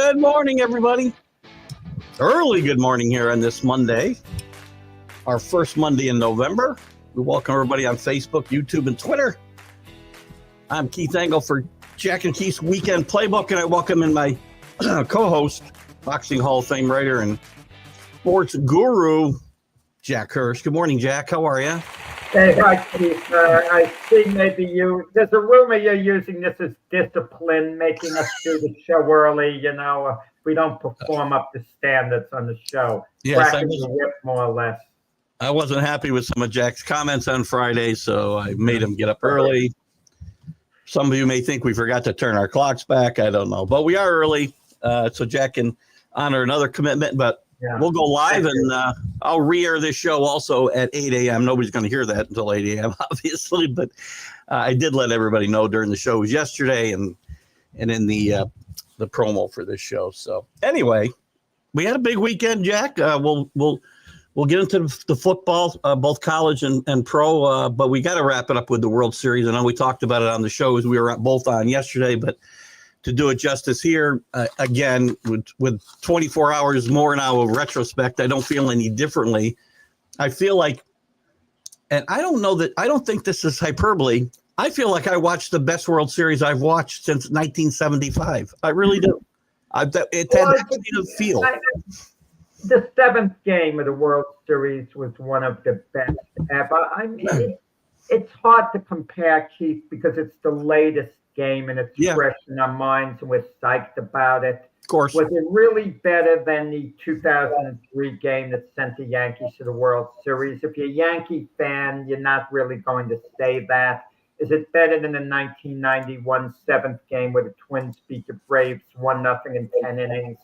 Good morning, everybody. Early good morning here on this Monday, our first Monday in November. We welcome everybody on Facebook, YouTube, and Twitter. I'm Keith Engle for Jack and Keith's Weekend Playbook, and I welcome in my co-host, Boxing Hall of Fame writer and sports guru, Jack Hirsch. Good morning, Jack. How are you? Hey, hi, Keith. I see maybe there's a rumor you're using this as discipline, making us do the show early. We don't perform up to standards on the show. Yes, Cracking the whip, more or less. I wasn't happy with some of Jack's comments on Friday, so I made him get up early. Some of you may think we forgot to turn our clocks back. I don't know, but we are early, so Jack can honor another commitment, but we'll go live, and I'll re-air this show also at 8 a.m. Nobody's going to hear that until 8 a.m., obviously, but I did let everybody know during the show was yesterday and in the promo for this show. So anyway, we had a big weekend, Jack. We'll get into the football, both college and pro, but we got to wrap it up with the World Series. I know we talked about it on the shows we were both on yesterday, but to do it justice here, again, with 24 hours more now of retrospect, I don't feel any differently. I feel like, and I don't think this is hyperbole, I feel like I watched the best World Series I've watched since 1975. I really do. It had that kind of feel. The seventh game of the World Series was one of the best ever. I mean, it's hard to compare, Keith, because it's the latest game and it's fresh in our minds and we're psyched about it. Of course. Was it really better than the 2003 game that sent the Yankees to the World Series? If you're a Yankee fan, you're not really going to say that. Is it better than the 1991 seventh game where the Twins beat the Braves 1-0 in 10 innings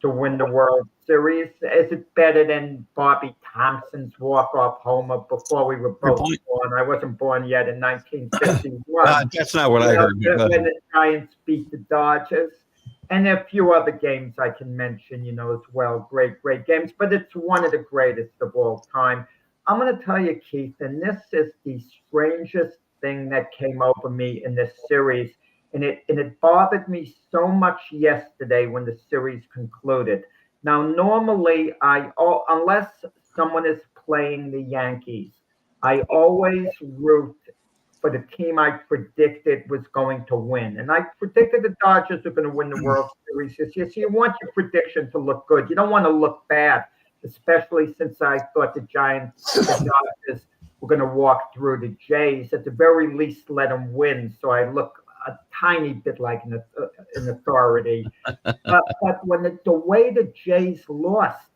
to win the World Series? Is it better than Bobby Thompson's walk-off homer before we were both born? I wasn't born yet in 1951. That's not what I heard. When the Giants beat the Dodgers. And a few other games I can mention, as well. Great games. But it's one of the greatest of all time. I'm going to tell you, Keith, and this is the strangest thing that came over me in this series. And it bothered me so much yesterday when the series concluded. Now, normally, unless someone is playing the Yankees, I always root for the team I predicted was going to win. And I predicted the Dodgers were going to win the World Series this year. So you want your prediction to look good. You don't want to look bad, especially since I thought the Dodgers were going to walk through the Jays. At the very least, let them win. So I look a tiny bit like an authority. But when the way the Jays lost,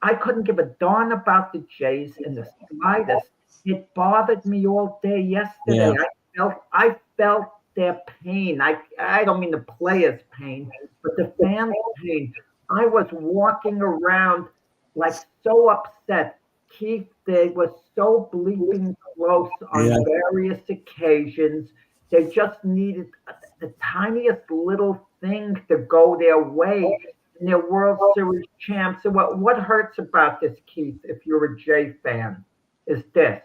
I couldn't give a darn about the Jays in the slightest. It bothered me all day yesterday. Yeah. I felt their pain. I don't mean the players' pain, but the fans' pain. I was walking around like so upset. Keith, they were so bleeping close on various occasions. They just needed the tiniest little thing to go their way, and they're World Series champs. So what hurts about this, Keith, if you're a Jay fan, is this.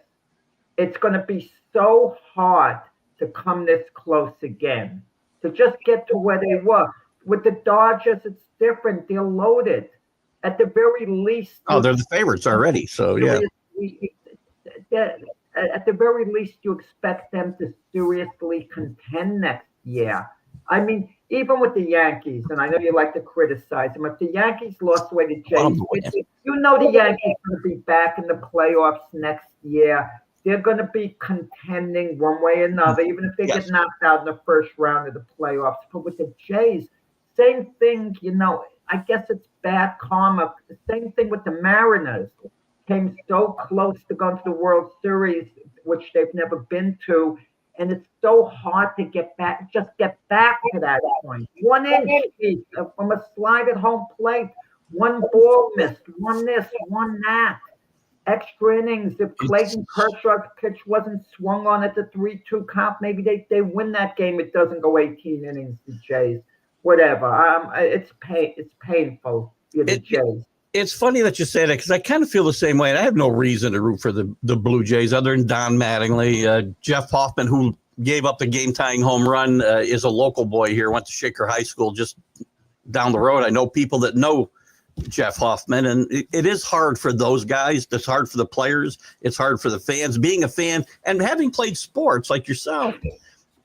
It's going to be so hard to come this close again, to just get to where they were. With the Dodgers, it's different. They're loaded. At the very least. Oh, they're the favorites already. So, yeah. At the very least, you expect them to seriously contend next year. I mean, even with the Yankees, and I know you like to criticize them, if the Yankees lost the way the Jays, the Yankees are going to be back in the playoffs next year. They're going to be contending one way or another, even if they get knocked out in the first round of the playoffs. But with the Jays, same thing, I guess it's bad karma. The same thing with the Mariners. Came so close to going to the World Series, which they've never been to. And it's so hard to get back to that point. 1 inch from a slide at home plate, one ball missed, one this, one that. Extra innings. If Clayton Kershaw's pitch wasn't swung on at the 3-2 count, maybe they win that game. It doesn't go 18 innings, the Jays. Whatever. It's painful for the Jays. It's funny that you say that because I kind of feel the same way. And I have no reason to root for the Blue Jays other than Don Mattingly. Jeff Hoffman, who gave up the game-tying home run, is a local boy here, went to Shaker High School, just down the road. I know people that know Jeff Hoffman, and it is hard for those guys. It's hard for the players. It's hard for the fans. Being a fan and having played sports like yourself,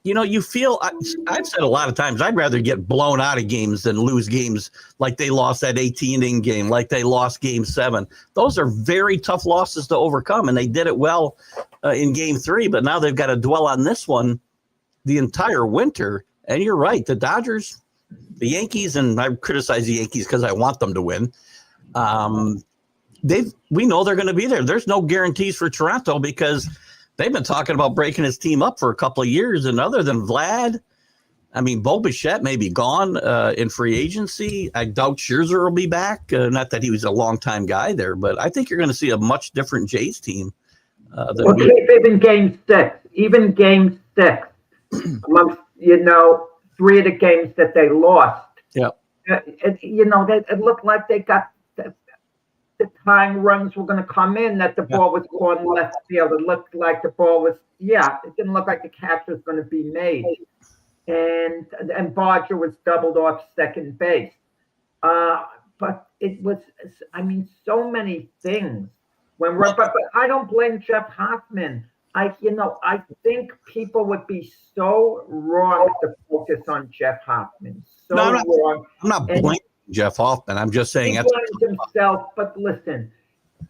you feel, I've said a lot of times, I'd rather get blown out of games than lose games like they lost that 18-inning game, like they lost Game 7. Those are very tough losses to overcome, and they did it well in Game 3, but now they've got to dwell on this one the entire winter. And you're right, the Dodgers, the Yankees, and I criticize the Yankees because I want them to win. We know they're going to be there. There's no guarantees for Toronto because they've been talking about breaking his team up for a couple of years. And other than Vlad, I mean, Bo Bichette may be gone in free agency. I doubt Scherzer will be back. Not that he was a long-time guy there, but I think you're going to see a much different Jays team. Even Game 6, amongst, 3 of the games that they lost. Yeah. It looked like they got the tying runs were going to come in, that the ball was going left field. It looked like the ball was, it didn't look like the catch was going to be made. And Barger was doubled off second base. But it was, so many things. But I don't blame Jeff Hoffman. I think people would be so wrong to focus on Jeff Hoffman. Wrong. I'm not blaming Jeff Hoffman. I'm just saying he blames himself. But listen,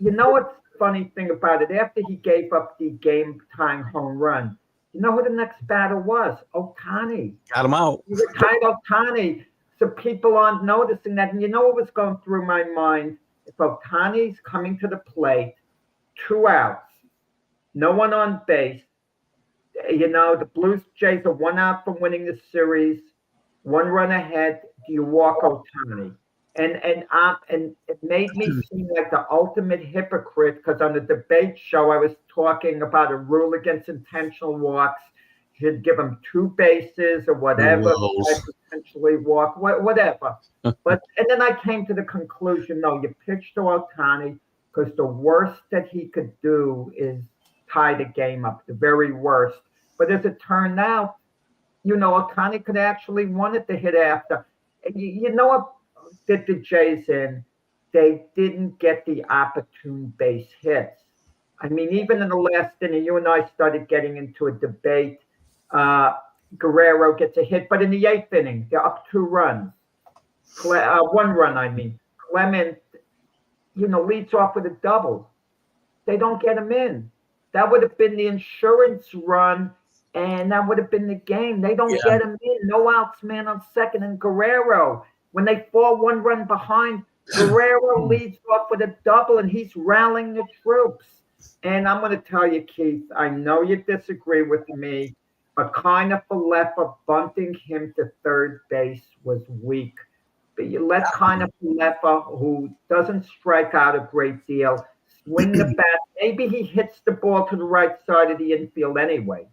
what's the funny thing about it? After he gave up the game-tying home run, who the next batter was? Ohtani. Got him out. He retired Ohtani. So people aren't noticing that. And what was going through my mind? If Ohtani's coming to the plate, 2 outs, no one on base. The Blues Jays are 1 out from winning the series, 1 run ahead. Do you walk Ohtani? And it made me seem like the ultimate hypocrite because on the debate show I was talking about a rule against intentional walks. You'd give him 2 bases or whatever, potentially walk, whatever. And then I came to the conclusion: no, you pitch to Ohtani because the worst that he could do is tie the game up, the very worst. But as it turned out, Ohtani could actually wanted to hit after. What did the Jays in? They didn't get the opportune base hits. Even in the last inning, you and I started getting into a debate. Guerrero gets a hit, but in the 8th inning, they're up 2 runs. 1 run, Clement, leads off with a double. They don't get him in. That would have been the insurance run, and that would have been the game. They don't get him in. No outs, man on second. And Guerrero, when they fall 1 run behind, Guerrero leads off with a double, and he's rallying the troops. And I'm going to tell you, Keith, I know you disagree with me, but Kiner-Falefa bunting him to third base was weak. But you let Kiner-Falefa, who doesn't strike out a great deal, swing the bat. Maybe he hits the ball to the right side of the infield anyway.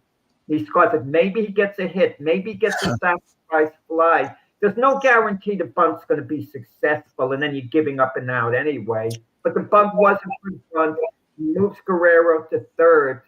He scores it. Maybe he gets a hit. Maybe he gets a sacrifice fly. There's no guarantee the bunt's going to be successful, and then you're giving up and out anyway. But the bunt wasn't good bunt. He moves Guerrero to third,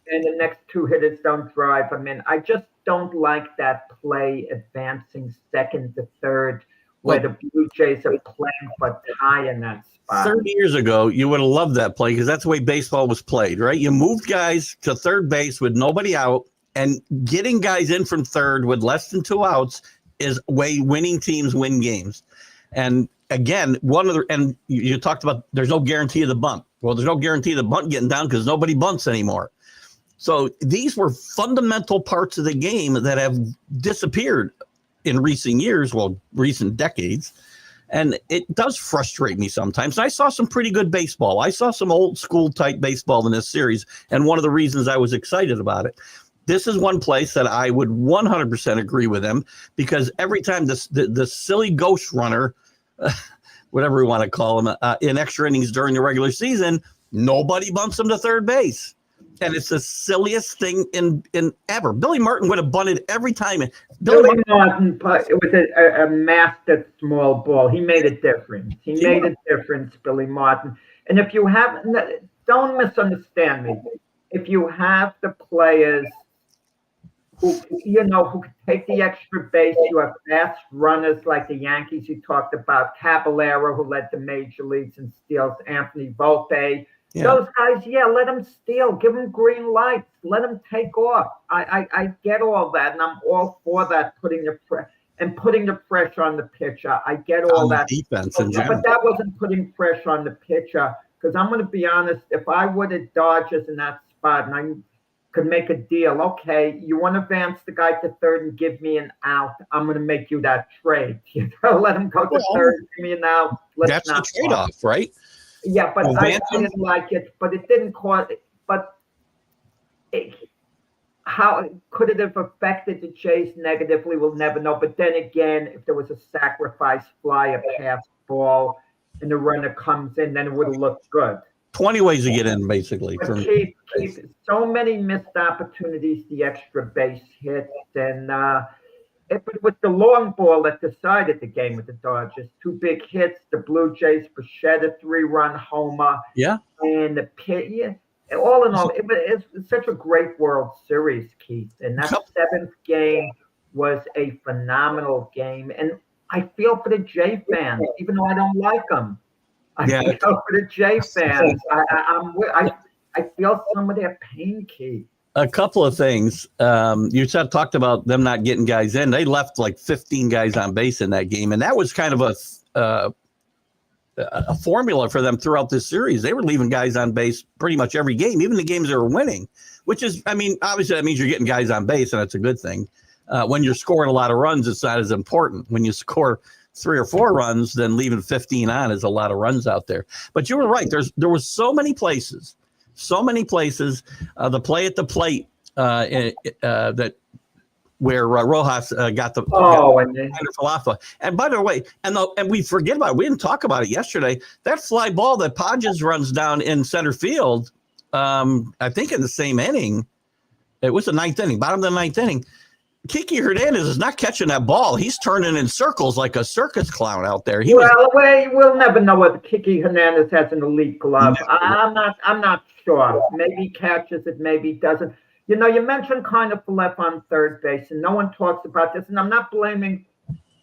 and the next 2 hitters don't drive him in. I just don't like that play advancing second to third, where the Blue Jays are playing for tie in that spot. 30 years ago, you would have loved that play because that's the way baseball was played, right? You moved guys to third base with nobody out, and getting guys in from third with less than 2 outs is way winning teams win games. And again, and you talked about there's no guarantee of the bunt. Well, there's no guarantee of the bunt getting down because nobody bunts anymore. So these were fundamental parts of the game that have disappeared in recent years, recent decades. And it does frustrate me sometimes. I saw some pretty good baseball. I saw some old school type baseball in this series. And one of the reasons I was excited about it, this is one place that I would 100% agree with them, because every time the silly ghost runner, whatever we want to call him, in extra innings during the regular season, nobody bumps him to third base. And it's the silliest thing in ever. Billy Martin would have bunted every time. Billy Martin, it was a mastered small ball. He made a difference. He made a difference, Billy Martin. And if you have, don't misunderstand me. If you have the players who could take the extra base. You have fast runners like the Yankees you talked about, Caballero, who led the major leagues in steals, Anthony Volpe. Yeah. Those guys, let them steal. Give them green lights. Let them take off. I get all that, and I'm all for that, putting the pressure on the pitcher. I get all that. Defense in general. But that wasn't putting pressure on the pitcher, because I'm going to be honest, if I were the Dodgers in that spot and I could make a deal, okay, you want to advance the guy to third and give me an out, I'm going to make you that trade. Let him go to third, give me an out. That's the trade-off, right? Yeah, but I didn't like it, but it didn't cause it. But how could it have affected the Jays negatively? We'll never know. But then again, if there was a sacrifice fly, a pass ball, and the runner comes in, then it would have looked good. 20 ways to get in, basically. Keith, so many missed opportunities, the extra base hits, and it was the long ball that decided the game with the Dodgers. 2 big hits, the Blue Jays, Bichette, 3-run homer. Yeah. And the pit, all in all, it's such a great World Series, Keith. And that 7th game was a phenomenal game. And I feel for the Jay fans, even though I don't like them. I feel for the Jay fans. I feel some of their pain, Keith. A couple of things. You talked about them not getting guys in. They left like 15 guys on base in that game, and that was kind of a formula for them throughout this series. They were leaving guys on base pretty much every game, even the games they were winning, which is, I mean, obviously that means you're getting guys on base, and it's a good thing. When you're scoring a lot of runs, it's not as important. When you score 3 or 4 runs, then leaving 15 on is a lot of runs out there. But you were right. There was so many places. The play at the plate that where Rojas got the wonderful alpha. And by the way, and we forget about it. We didn't talk about it yesterday. That fly ball that Podges runs down in center field, I think in the same inning, it was the 9th inning, bottom of the 9th inning. Kiki Hernandez is not catching that ball. He's turning in circles like a circus clown out there. We'll never know whether Kiki Hernandez has an elite glove. I'm not sure. Maybe he catches it, maybe he doesn't. You mentioned Kiner-Falefa on third base, and no one talks about this. And I'm not blaming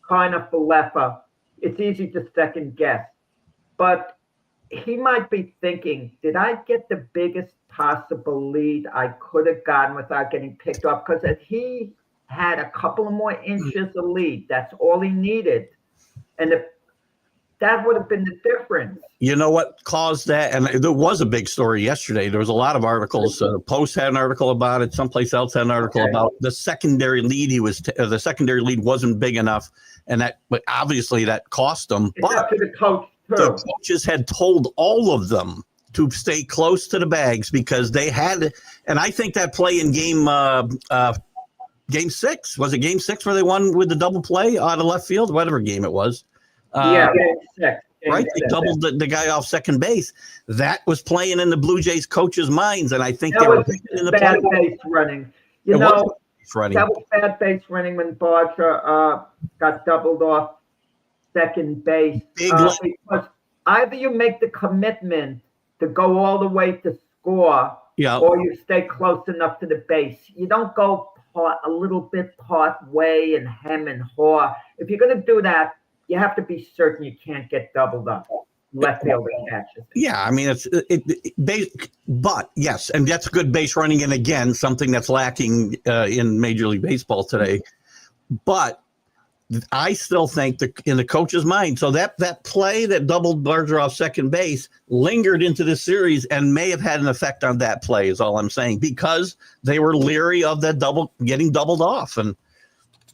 Kiner-Falefa. It's easy to second guess, but he might be thinking, did I get the biggest possible lead I could have gotten without getting picked up? Because if he had a couple of more inches of lead, that's all he needed. And that would have been the difference. You know what caused that? And there was a big story yesterday. There was a lot of articles. Post had an article about it. Someplace else had an article about the secondary lead. The secondary lead wasn't big enough, but obviously that cost them. But to the coach too. The coaches had told all of them to stay close to the bags because they had. And I think that play in Game 6, was it Game 6 where they won with the double play out of left field, whatever game it was. Game 6. Right, they doubled the guy off second base. That was playing in the Blue Jays coaches' minds, and I think they were in the bad base running. That was bad base running when Barger got doubled off second base. Because either you make the commitment to go all the way to score, or you stay close enough to the base. You don't go a little bit part way and hem and haw. If you're going to do that, you have to be certain you can't get doubled up. Left fielder catches. Yeah, I mean but yes, and that's good base running, and again, something that's lacking in Major League Baseball today. But I still think in the coach's mind, so that play that doubled Barger off second base lingered into the series and may have had an effect on that play, is all I'm saying, because they were leery of that getting doubled off. And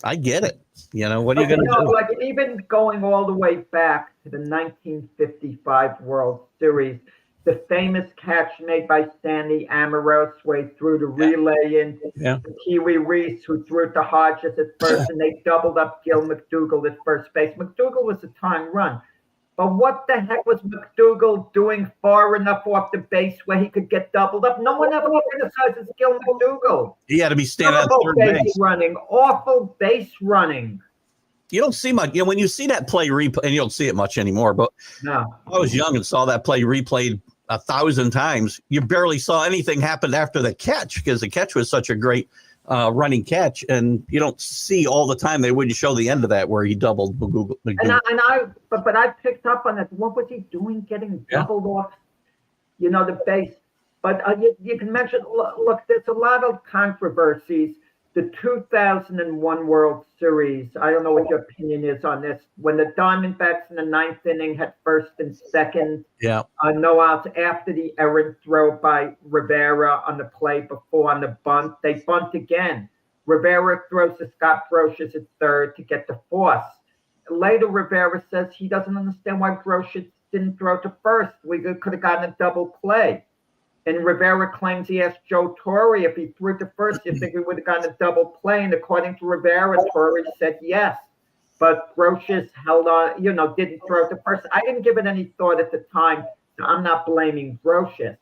I get it. What are you going to do? Like even going all the way back to the 1955 World Series, the famous catch made by Stanley Amorous where he threw the relay in to Kiwi Reese, who threw it to Hodges at first, and they doubled up Gil McDougall at first base. McDougall was a time run. But what the heck was McDougall doing far enough off the base where he could get doubled up? No one ever criticizes Gil McDougall. He had to be standing at third base. Awful base running. You don't see much. When you see that play replay, and you don't see it much anymore, but no. I was young and saw that play replayed 1,000 times. You barely saw anything happen after the catch because the catch was such a great running catch, and you don't see all the time. They wouldn't show the end of that where he doubled Magoo. But I picked up on it. What was he doing, getting doubled off? The base. But you can mention. Look, there's a lot of controversies. The 2001 World Series. I don't know what your opinion is on this. When the Diamondbacks in the ninth inning had first and second, no outs after the errant throw by Rivera on the play before on the bunt, they bunt again. Rivera throws to Scott Brocious at third to get the fourth. Later, Rivera says he doesn't understand why Brocious didn't throw to first. We could have gotten a double play. And Rivera claims he asked Joe Torre if he threw to first, you think we would have gotten a double play. And according to Rivera, Torre said yes. But Brocious held on, didn't throw to first. I didn't give it any thought at the time, so I'm not blaming Brocious.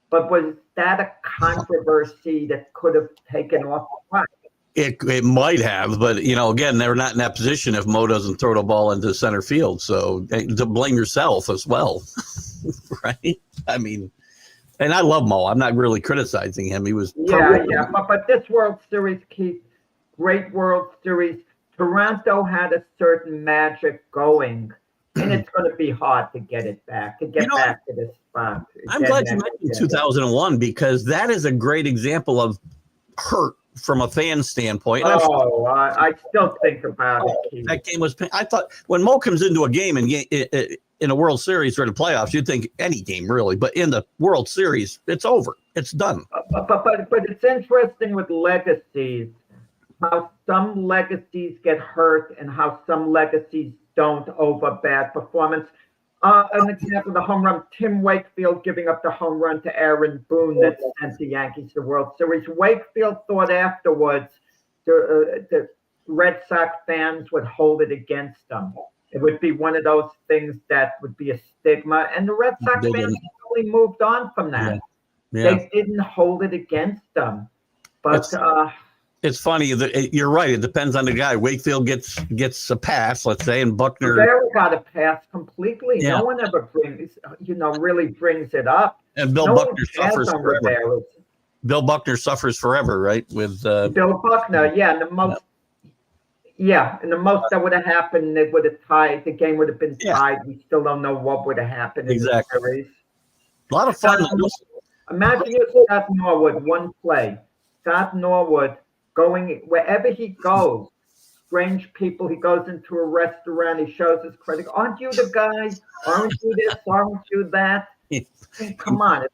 But was that a controversy that could have taken off? It might have, but again, they're not in that position if Mo doesn't throw the ball into center field. So to blame yourself as well, right? I mean, and I love Mo. I'm not really criticizing him. He was But this World Series, Keith, great World Series. Toronto had a certain magic going, and it's going to be hard to get it back, back to this spot. I'm glad you mentioned 2001 because that is a great example of hurt from a fan standpoint. I still think about it, Keith. That game was. I thought when Mo comes into a game and in a World Series or the playoffs, you'd think any game really, but in the World Series, it's over. It's done. But it's interesting with legacies, how some legacies get hurt and how some legacies don't over bad performance. An example, the home run, Tim Wakefield giving up the home run to Aaron Boone that sent the Yankees to the World Series. Wakefield thought afterwards the Red Sox fans would hold it against them. It would be one of those things that would be a stigma. And the Red Sox fans really moved on from that. They didn't hold it against them. But it's funny that you're right. It depends on the guy. Wakefield gets a pass, let's say, and Buckner. Rivera got a pass completely. No one ever really brings it up. And Bill Buckner suffers forever. Bill Buckner suffers forever, right? With Bill Buckner, and the most. And the most that would have happened, it would have tied. The game would have been tied. We still don't know what would have happened in the series. A lot of fun. Imagine if Scott Norwood, one play. Scott Norwood going wherever he goes. Strange people. He goes into a restaurant. He shows his credit. Aren't you the guy? Aren't you this? Aren't you that? Come on.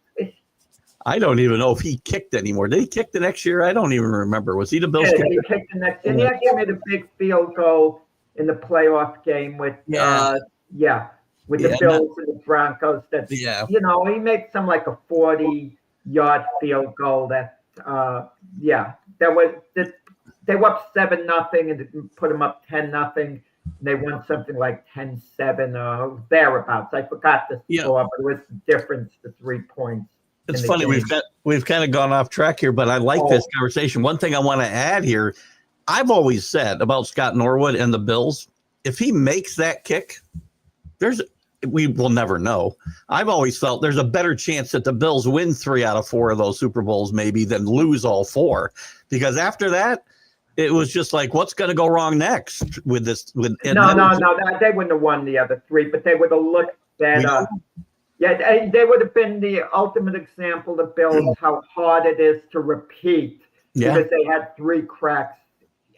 I don't even know if he kicked anymore. Did he kick the next year? I don't even remember. Was he the Bills kicker? He kicked the next year. He actually made a big field goal in the playoff game with the Bills and the Broncos. He made some like a 40-yard field goal that they were up 7-0 and put them up 10-0. They won something like 10-7 or thereabouts. I forgot the score, but it was the difference to 3 points. It's funny, we've kind of gone off track here, but I like this conversation. One thing I want to add here, I've always said about Scott Norwood and the Bills, if he makes that kick, we will never know. I've always felt there's a better chance that the Bills win 3 out of 4 of those Super Bowls maybe than lose all 4. Because after that, it was just like, what's going to go wrong next with this? No, they wouldn't have won the other 3, but they would have looked better. They would have been the ultimate example of Bills, how hard it is to repeat because they had 3 cracks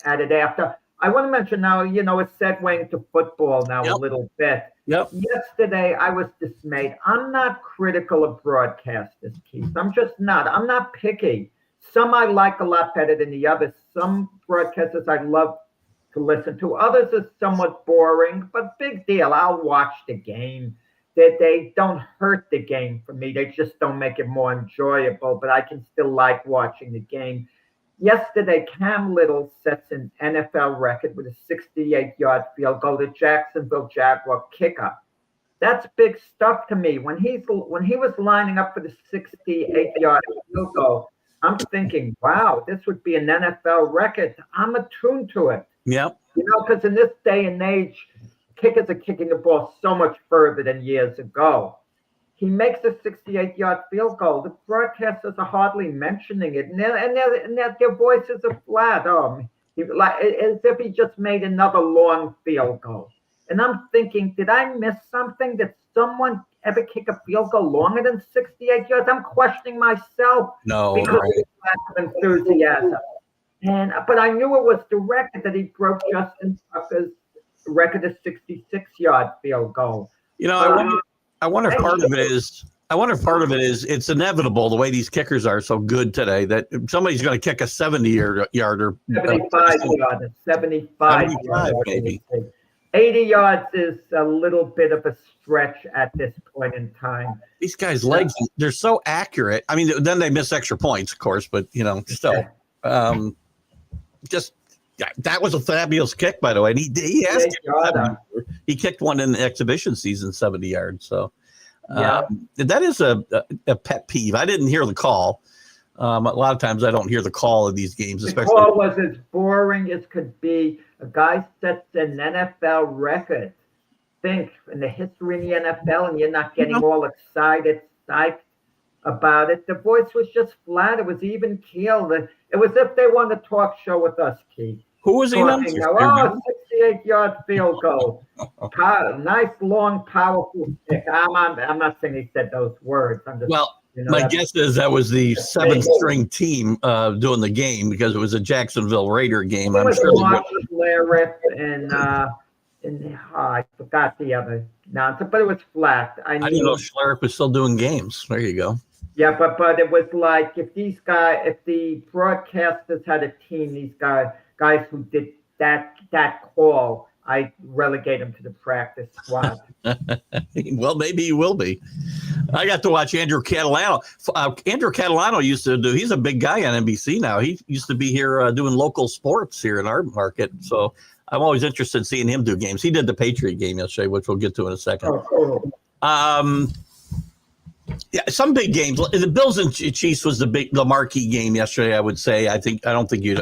at it after. I want to mention now, it's segueing to football now a little bit. Yesterday, I was dismayed. I'm not critical of broadcasters, Keith. I'm just not. I'm not picky. Some I like a lot better than the others. Some broadcasters I love to listen to. Others are somewhat boring, but big deal. I'll watch the game. They don't hurt the game for me. They just don't make it more enjoyable, but I can still like watching the game. Yesterday, Cam Little sets an NFL record with a 68-yard field goal to Jacksonville Jaguar kicker. That's big stuff to me. When he was lining up for the 68-yard field goal, I'm thinking, wow, this would be an NFL record. I'm attuned to it. Because in this day and age, kickers are kicking the ball so much further than years ago. He makes a 68-yard field goal. The broadcasters are hardly mentioning it, and their voices are flat. Like as if he just made another long field goal. And I'm thinking, did I miss something? Did someone ever kick a field goal longer than 68 yards? I'm questioning myself because of the lack of enthusiasm. But I knew it was directed that he broke Justin Tucker's record of 66-yard field goal. I wonder if part of it is it's inevitable the way these kickers are so good today that somebody's going to kick a 70-yarder. 75 maybe. 80 yards is a little bit of a stretch at this point in time. These guys' legs, they're so accurate. I mean, then they miss extra points, of course, but, still. That was a fabulous kick, by the way. And he kicked one in the exhibition season, 70 yards. So that is a pet peeve. I didn't hear the call. A lot of times I don't hear the call of these games. The call was as boring as could be. A guy sets an NFL record. Think in the history in the NFL, and you're not getting all excited, psyched about it. The voice was just flat. It was even keeled. It was if they wanted to talk show with us, Keith. Who was he? 68-yard field goal. Nice, long, powerful kick. I'm not saying he said those words. My guess is that was the seventh-string team doing the game because it was a Jacksonville Raider game. I'm sure. I forgot the other nonsense, but it was flat. I didn't know Schlereth was still doing games. There you go. Yeah, but it was like if the broadcasters had a team, these guys who did that call, I relegate him to the practice squad. Well, maybe he will be. I got to watch Andrew Catalano. Andrew Catalano he's a big guy on NBC now. He used to be here doing local sports here in our market. So I'm always interested in seeing him do games. He did the Patriot game yesterday, which we'll get to in a second. Oh, cool. Some big games. The Bills and Chiefs was the marquee game yesterday, I would say. I don't think you'd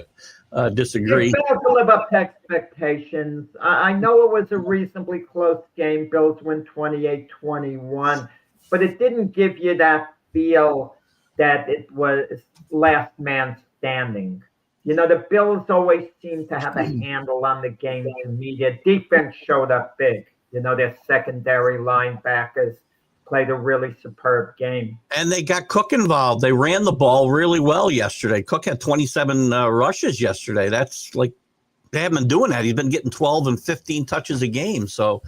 disagree. It failed to live up to expectations. I know it was a reasonably close game. Bills win 28-21, but it didn't give you that feel that it was last man standing. The Bills always seem to have a handle on the game to me. Their defense showed up big. Their secondary linebackers played a really superb game. And they got Cook involved. They ran the ball really well yesterday. Cook had 27 rushes yesterday. That's like they haven't been doing that. He's been getting 12 and 15 touches a game. So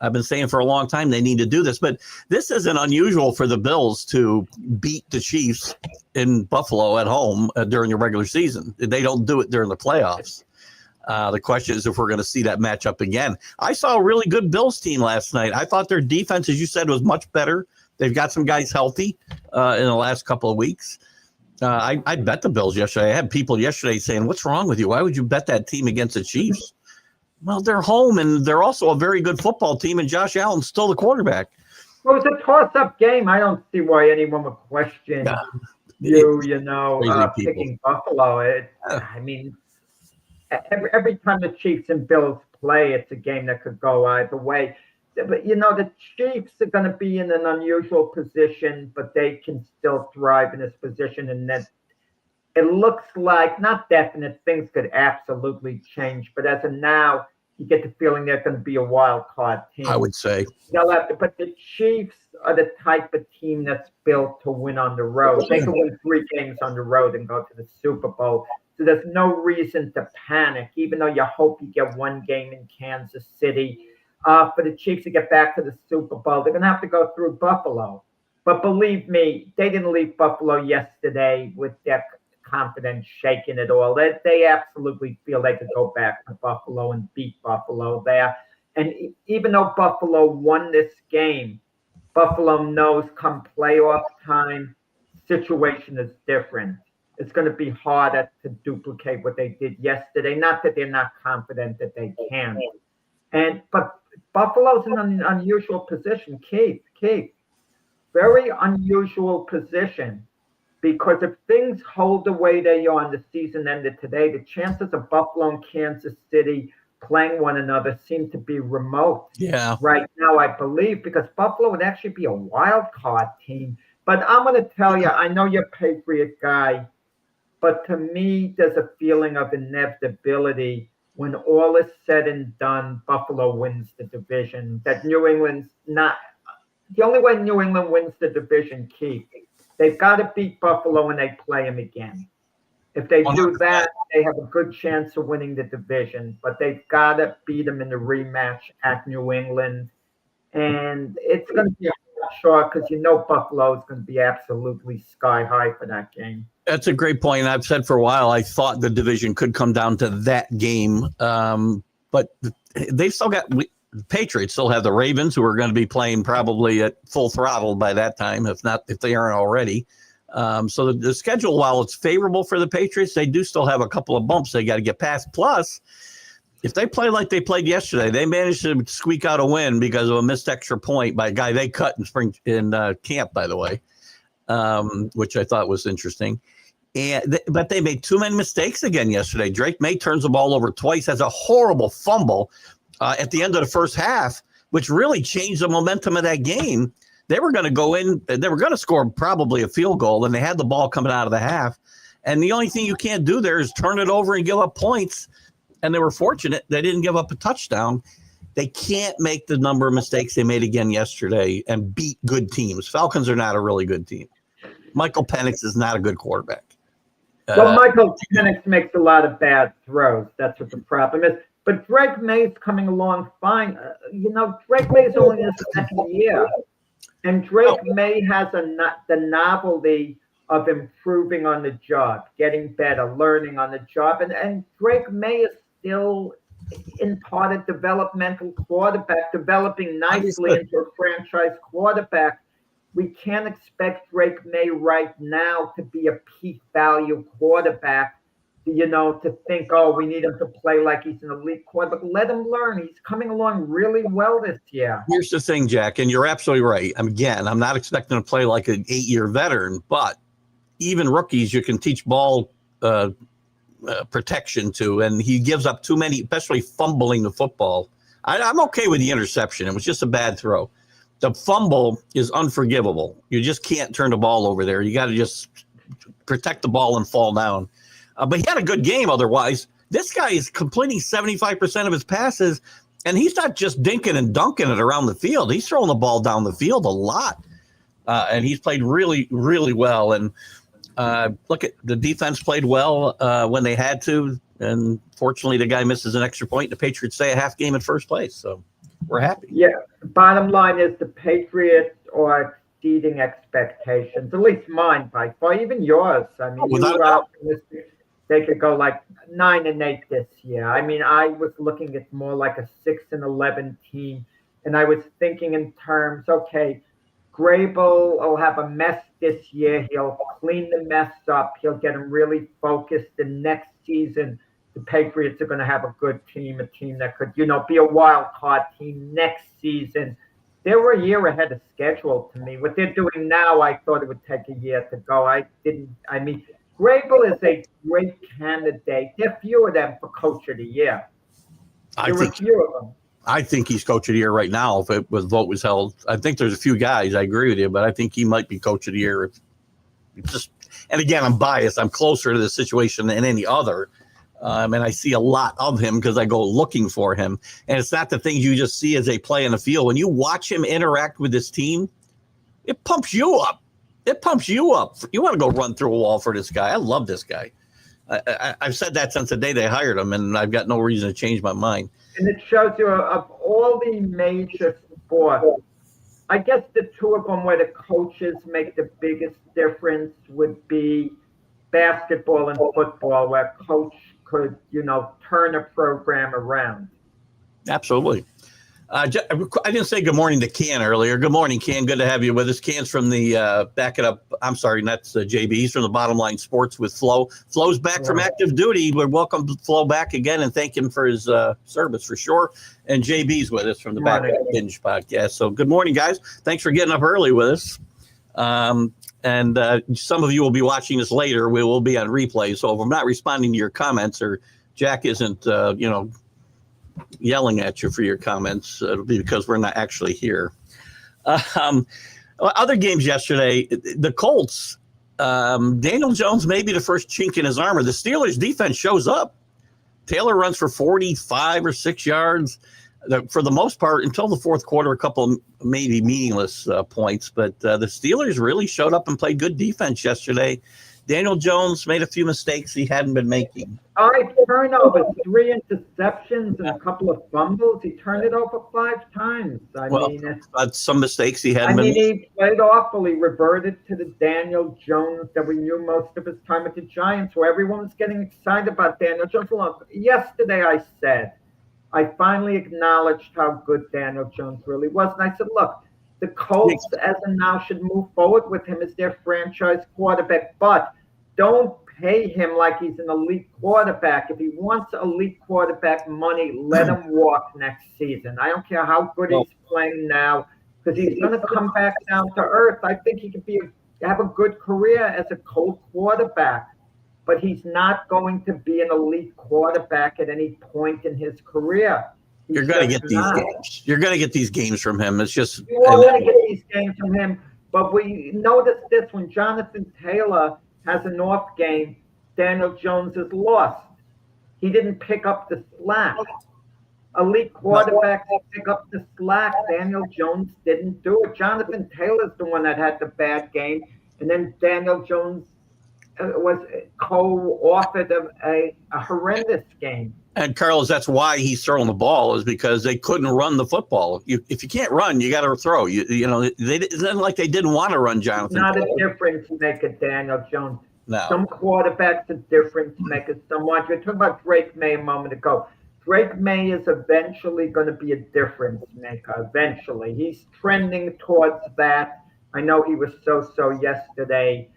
I've been saying for a long time they need to do this. But this isn't unusual for the Bills to beat the Chiefs in Buffalo at home during the regular season. They don't do it during the playoffs. The question is if we're going to see that matchup again. I saw a really good Bills team last night. I thought their defense, as you said, was much better. They've got some guys healthy in the last couple of weeks. I bet the Bills yesterday. I had people yesterday saying, what's wrong with you? Why would you bet that team against the Chiefs? Well, they're home, and they're also a very good football team, and Josh Allen's still the quarterback. Well, it was a toss-up game. I don't see why anyone would question picking Buffalo. Every time the Chiefs and Bills play, it's a game that could go either way. But, the Chiefs are going to be in an unusual position, but they can still thrive in this position. And then it looks like, not definite, things could absolutely change. But as of now, you get the feeling they're going to be a wild card team. I would say. But the Chiefs are the type of team that's built to win on the road. They can win 3 games on the road and go to the Super Bowl. So there's no reason to panic, even though you hope you get 1 game in Kansas City. For the Chiefs to get back to the Super Bowl, they're going to have to go through Buffalo. But believe me, they didn't leave Buffalo yesterday with their confidence shaken at all. They absolutely feel they could go back to Buffalo and beat Buffalo there. And even though Buffalo won this game, Buffalo knows come playoff time, situation is different. It's going to be harder to duplicate what they did yesterday. Not that they're not confident that they can. But Buffalo's in an unusual position. Keith, very unusual position. Because if things hold the way they are and the season ended today, the chances of Buffalo and Kansas City playing one another seem to be remote Yeah. right now, I believe, because Buffalo would actually be a wild card team. But I'm going to tell you, I know you're a Patriot guy, but to me, there's a feeling of inevitability when all is said and done. Buffalo wins the division. That New England's not the only way New England wins the division, Keith. They've got to beat Buffalo when they play them again. If they do that, they have a good chance of winning the division, but they've got to beat them in the rematch at New England. And it's going to be a short because Buffalo is going to be absolutely sky high for that game. That's a great point. I've said for a while, I thought the division could come down to that game. But they've still got the Patriots still have the Ravens, who are going to be playing probably at full throttle by that time, if they aren't already. So the schedule, while it's favorable for the Patriots, they do still have a couple of bumps they got to get past. Plus, if they play like they played yesterday, they managed to squeak out a win because of a missed extra point by a guy they cut in camp, by the way, which I thought was interesting. But they made too many mistakes again yesterday. Drake May turns the ball over twice, has a horrible fumble at the end of the first half, which really changed the momentum of that game. They were going to go in, they were going to score probably a field goal, and they had the ball coming out of the half. And the only thing you can't do there is turn it over and give up points. And they were fortunate they didn't give up a touchdown. They can't make the number of mistakes they made again yesterday and beat good teams. Falcons are not a really good team. Michael Penix is not a good quarterback. Well, Michael Penix makes a lot of bad throws. That's what the problem is. But Drake May's coming along fine. Drake May's only in his second year. And Drake May has the novelty of improving on the job, getting better, learning on the job. And Drake May is still in part a developmental quarterback, developing nicely into a franchise quarterback. We can't expect Drake May right now to be a peak value quarterback, to think, we need him to play like he's an elite quarterback. Let him learn. He's coming along really well this year. Here's the thing, Jack, and you're absolutely right. Again, I'm not expecting to play like an 8-year veteran, but even rookies you can teach ball protection to, and he gives up too many, especially fumbling the football. I'm okay with the interception. It was just a bad throw. The fumble is unforgivable. You just can't turn the ball over there. You got to just protect the ball and fall down. But he had a good game otherwise. This guy is completing 75% of his passes, and he's not just dinking and dunking it around the field. He's throwing the ball down the field a lot, and he's played really, really well. And look, at the defense played well when they had to, and fortunately the guy misses an extra point. The Patriots stay a half game in first place, so we're happy. Yeah, bottom line is the Patriots are exceeding expectations, at least mine by far, even yours. I mean, you were optimistic they could go like 9-8 this year. I mean, I was looking at more like a 6-11 team, and I was thinking in terms, okay, Grable will have a mess this year. He'll clean the mess up. He'll get him really focused. And next season, the Patriots are going to have a good team, a team that could, be a wild card team next season. They were a year ahead of schedule to me. What they're doing now, I thought it would take a year to go. Grable is a great candidate. There are few of them for Coach of the Year. There were few of them. I think he's Coach of the Year right now if vote was held. I think there's a few guys, I agree with you, but I think he might be Coach of the Year. And again, I'm biased. I'm closer to the situation than any other. And I see a lot of him because I go looking for him. And it's not the things you just see as they play in the field. When you watch him interact with this team, it pumps you up. It pumps you up. You want to go run through a wall for this guy. I love this guy. I've said that since the day they hired him, and I've got no reason to change my mind. And it shows you of all the major sports, I guess the two of them where the coaches make the biggest difference would be basketball and football, where a coach could, turn a program around. Absolutely. I didn't say good morning to Ken earlier. Good morning, Ken. Good to have you with us. Ken's from the back it up. I'm sorry, that's JB. He's from the Bottom Line Sports with Flo. Flo's back from active duty. We welcome Flo back again and thank him for his service for sure. And JB's with us from the Back Up Binge podcast. So good morning, guys. Thanks for getting up early with us. And some of you will be watching this later. We will be on replay. So if I'm not responding to your comments or Jack isn't, yelling at you for your comments. It'll be because we're not actually here. Other games yesterday, the Colts, Daniel Jones may be the first chink in his armor. The Steelers defense shows up. Taylor runs for 45 or 6 yards. For the most part, until the fourth quarter, a couple of maybe meaningless points. But the Steelers really showed up and played good defense yesterday. Daniel Jones made a few mistakes he hadn't been making. All right, turnovers, 3 interceptions and a couple of fumbles. He turned it over 5 times. I mean, some mistakes he hadn't been making. He played awful. He reverted to the Daniel Jones that we knew most of his time at the Giants, where everyone was getting excited about Daniel Jones. Look, yesterday I finally acknowledged how good Daniel Jones really was. And I said, look, the Colts as of now should move forward with him as their franchise quarterback, but don't pay him like he's an elite quarterback. If he wants elite quarterback money, let him walk next season. I don't care how good he's playing now, because he's going to come back down to earth. I think he could have a good career as a Colt quarterback, but he's not going to be an elite quarterback at any point in his career. You're going to get these games. You're going to get these games from him. It's just you are going to get these games from him. But we noticed this when Jonathan Taylor has an off game, Daniel Jones is lost. He didn't pick up the slack. Elite quarterbacks pick up the slack. Daniel Jones didn't do it. Jonathan Taylor's the one that had the bad game, and then Daniel Jones was co-authored of a horrendous game. And Carlos, that's why he's throwing the ball, is because they couldn't run the football. If you can't run, you got to throw. It's not like they didn't want to run Jonathan. Not a difference maker, Daniel Jones. No. Some quarterbacks are difference makers. Somewhat. You're talking about Drake May a moment ago. Drake May is eventually going to be a difference maker. Eventually, he's trending towards that. I know he was so yesterday.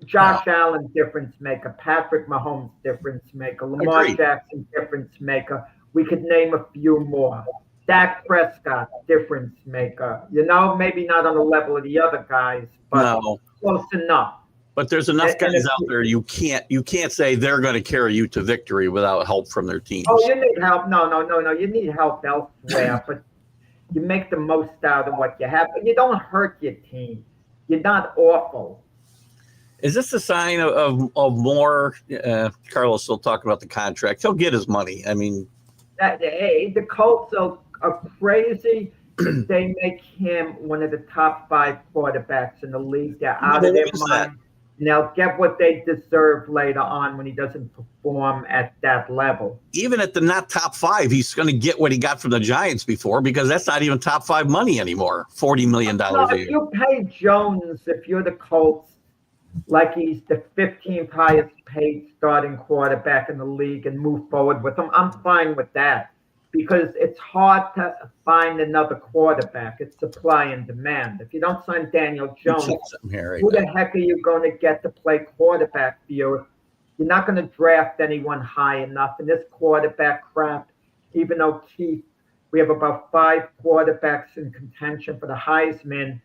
Josh Allen, difference maker. Patrick Mahomes, difference maker. Lamar Jackson, difference maker. We could name a few more. Dak Prescott, difference maker. Maybe not on the level of the other guys, but close enough. But there's enough guys out there you can't say they're going to carry you to victory without help from their teams. Oh, you need help. No. You need help elsewhere, but you make the most out of what you have. But you don't hurt your team. You're not awful. Is this a sign of more? Carlos will talk about the contract. He'll get his money. I mean, the Colts are crazy. If they make him one of the top 5 quarterbacks in the league, they're out of their mind. And they'll get what they deserve later on when he doesn't perform at that level. Even at the not top 5, he's going to get what he got from the Giants before, because that's not even top 5 money anymore. $40 million a year. If you pay Jones, if you're the Colts, like he's the 15th highest paid starting quarterback in the league, and move forward with him, I'm fine with that, because it's hard to find another quarterback. It's supply and demand. If you don't sign Daniel Jones, who the heck are you going to get to play quarterback for you? You're not going to draft anyone high enough. And this quarterback crap, even though we have about 5 quarterbacks in contention for the Heisman,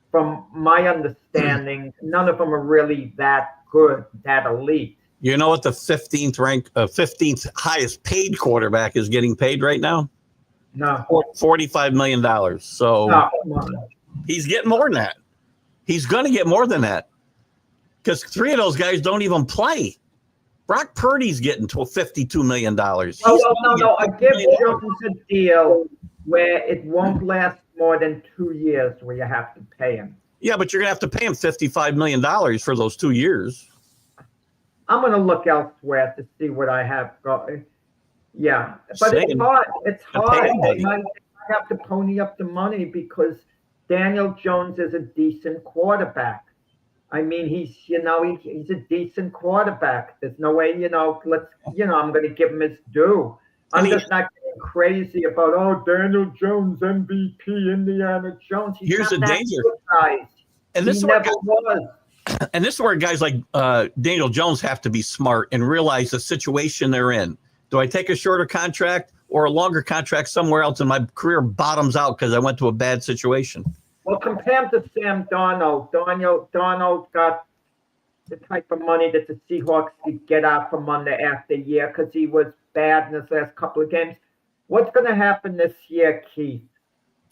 from my understanding, none of them are really that good, that elite. You know what the 15th highest paid quarterback is getting paid right now? No. $45 million. So he's getting more than that. He's going to get more than that, because 3 of those guys don't even play. Brock Purdy's getting to $52 million. No. I give Jones a deal where it won't last more than 2 years, where you have to pay him. Yeah, but you're going to have to pay him $55 million for those 2 years. I'm going to look elsewhere to see what I have going. Yeah, but it's hard. It's hard. I have to pony up the money, because Daniel Jones is a decent quarterback. I mean, he's a decent quarterback. There's no way, I'm going to give him his due. I'm just not getting crazy about, Daniel Jones, MVP, Indiana Jones. Here's the danger. Guys. And this is where guys like Daniel Jones have to be smart and realize the situation they're in. Do I take a shorter contract or a longer contract somewhere else, and my career bottoms out because I went to a bad situation? Well, compare him to Sam Darnold. Darnold got the type of money that the Seahawks could get out from under after year, because he was bad in this last couple of games. What's going to happen this year, Keith?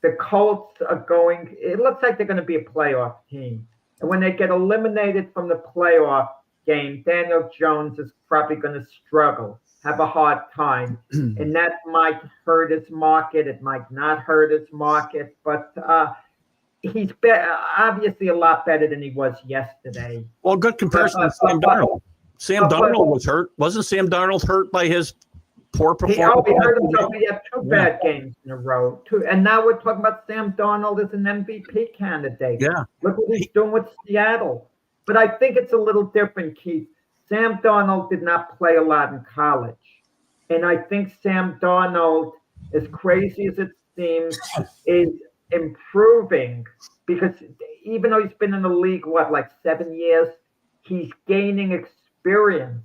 The Colts are going, it looks like they're going to be a playoff team. And when they get eliminated from the playoff game, Daniel Jones is probably going to struggle, have a hard time. And that might hurt his market. It might not hurt his market. But he's obviously a lot better than he was yesterday. Well, good comparison to Sam Darnold. Sam Darnold was hurt. Wasn't Sam Darnold hurt by his poor performance? He hurt himself. He had two bad games in a row. And now we're talking about Sam Darnold as an MVP candidate. Yeah. Look what he's doing with Seattle. But I think it's a little different, Keith. Sam Darnold did not play a lot in college. And I think Sam Darnold, as crazy as it seems, is improving because even though he's been in the league, like 7 years, he's gaining experience.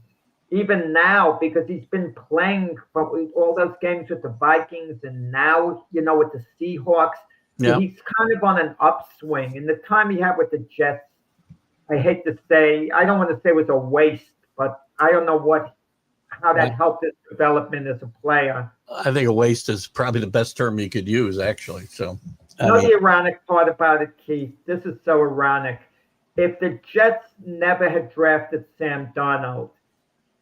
Even now, because he's been playing all those games with the Vikings and now, with the Seahawks. Yeah. So he's kind of on an upswing. And the time he had with the Jets, I hate to say, I don't want to say it was a waste, but I don't know how that helped his development as a player. I think a waste is probably the best term you could use, actually. So, the ironic part about it, Keith, this is so ironic. If the Jets never had drafted Sam Darnold,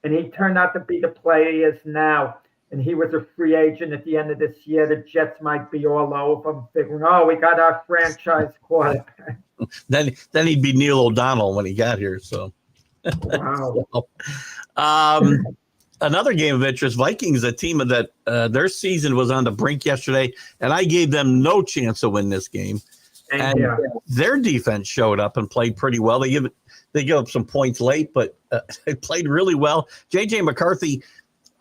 and he turned out to be the player he is now, and he was a free agent at the end of this year, the Jets might be all over him, figuring, we got our franchise quarterback. Then he'd be Neil O'Donnell when he got here. So, wow. Another game of interest: Vikings, a team that their season was on the brink yesterday, and I gave them no chance to win this game. And their defense showed up and played pretty well. They give up some points late, but they played really well. J.J. McCarthy,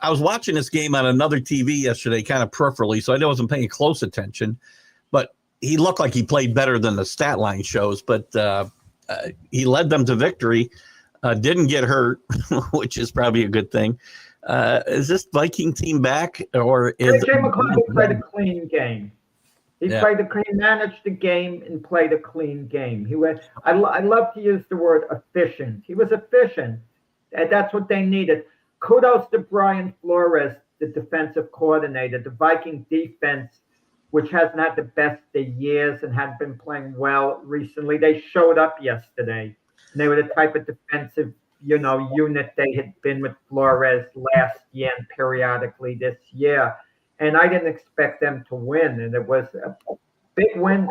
I was watching this game on another TV yesterday, kind of peripherally, so I wasn't paying close attention. But he looked like he played better than the stat line shows. But he led them to victory, didn't get hurt, which is probably a good thing. Is this Viking team back? Or is J.J. McCarthy played a clean game. He managed the game and played a clean game. I love to use the word efficient. He was efficient. And that's what they needed. Kudos to Brian Flores, the defensive coordinator. The Viking defense, which hasn't had the best of years and hadn't been playing well recently, they showed up yesterday. And they were the type of defensive, unit they had been with Flores last year and periodically this year. And I didn't expect them to win. And it was a big win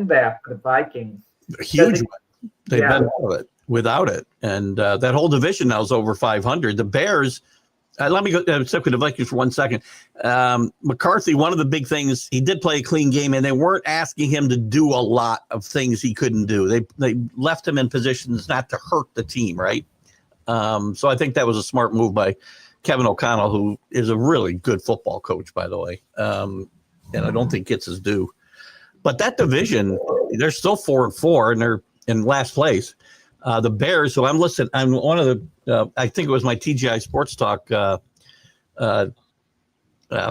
there for the Vikings. A huge win. They've been out of it without it. And that whole division now is over 500. The Bears, let me go stick with the Vikings for 1 second. McCarthy, one of the big things, he did play a clean game, and they weren't asking him to do a lot of things he couldn't do. They left him in positions not to hurt the team, right? So I think that was a smart move by Kevin O'Connell, who is a really good football coach, by the way, and I don't think gets his due. But that division, they're still 4-4, and they're in last place. The Bears, so I'm one of the, I think it was my TGI Sports Talk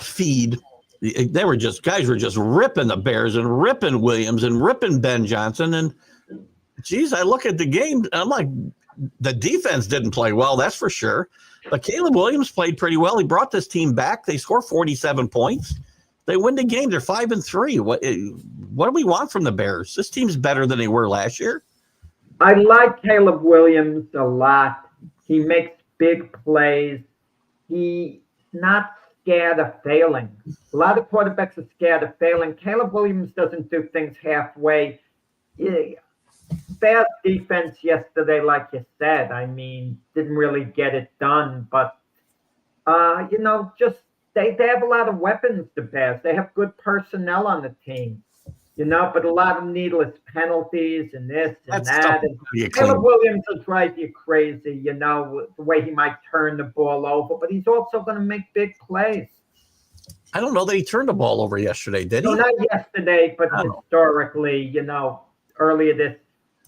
feed. Guys were just ripping the Bears and ripping Williams and ripping Ben Johnson. And, geez, I look at the game, I'm like, the defense didn't play well, that's for sure. But Caleb Williams played pretty well. He brought this team back. They scored 47 points. They win the game. They're 5-3. What do we want from the Bears? This team's better than they were last year. I like Caleb Williams a lot. He makes big plays. He's not scared of failing. A lot of quarterbacks are scared of failing. Caleb Williams doesn't do things halfway. Bad defense yesterday, like you said. I mean, didn't really get it done. But, just they have a lot of weapons to pass. They have good personnel on the team, but a lot of needless penalties and this and that. And Caleb Williams will drive you crazy, the way he might turn the ball over. But he's also going to make big plays. I don't know that he turned the ball over yesterday, did he? No, not yesterday, but historically, earlier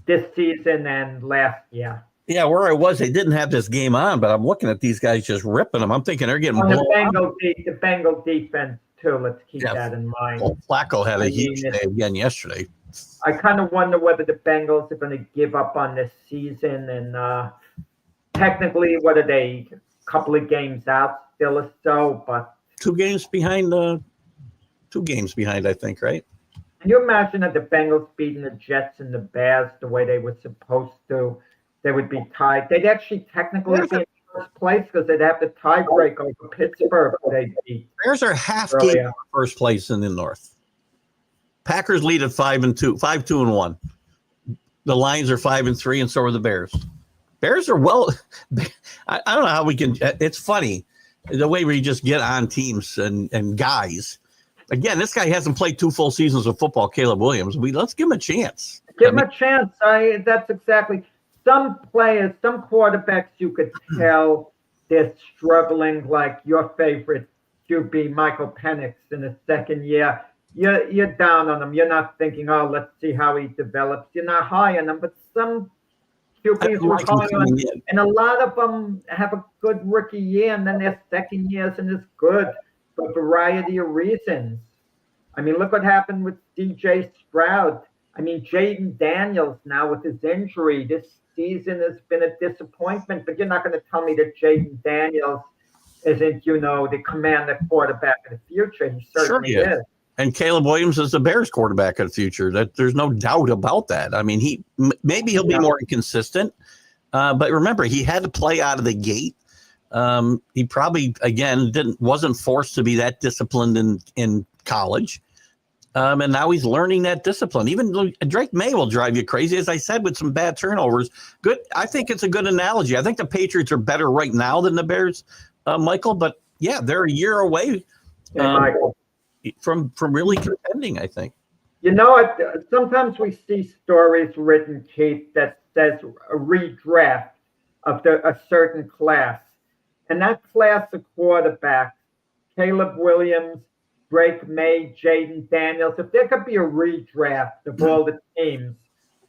this season and last year. Yeah, where I was, they didn't have this game on, but I'm looking at these guys just ripping them. I'm thinking they're getting blown out. The Bengal defense, too. Let's keep that in mind. Well, Flacco had a huge day again yesterday. I kind of wonder whether the Bengals are going to give up on this season. And technically, what are they? couple of games out still or so, but 2 games behind. 2 games behind, I think, right? can you imagine that the Bengals beating the Jets and the Bears the way they were supposed to? They would be tied. They'd actually technically be in first place because they'd have the tiebreak over Pittsburgh. They beat Bears are half game earlier. first place in the North. Packers lead at 5-2, 5-2-1. The Lions are 5-3, and so are the Bears. Bears are well. I don't know how we can. It's funny the way we just get on teams and guys. Again, this guy hasn't played 2 full seasons of football. Caleb Williams. Let's give him a chance. Give him a chance. That's exactly. Some players, some quarterbacks, you could tell they're struggling. Like your favorite QB, Michael Penix, in his second year. You're down on him. You're not thinking, oh, let's see how he develops. You're not high on him. But some QBs were high on him, and a lot of them have a good rookie year, and then their second year isn't as good for a variety of reasons. I mean, look what happened with DJ Stroud. I mean, Jaden Daniels now with his injury this season has been a disappointment, but you're not going to tell me that Jaden Daniels isn't, the commander quarterback of the future. He certainly is. And Caleb Williams is the Bears quarterback of the future. There's no doubt about that. I mean, maybe he'll be more inconsistent, but remember, he had to play out of the gate. He probably, again, wasn't forced to be that disciplined in college. And now he's learning that discipline. Even Drake May will drive you crazy, as I said, with some bad turnovers. Good. I think it's a good analogy. I think the Patriots are better right now than the Bears, Michael. But yeah, they're a year away from really contending, I think. Sometimes we see stories written, Keith, that says a redraft of a certain class. And that class of quarterbacks, Caleb Williams, Drake May, Jaden Daniels, if there could be a redraft of all the teams,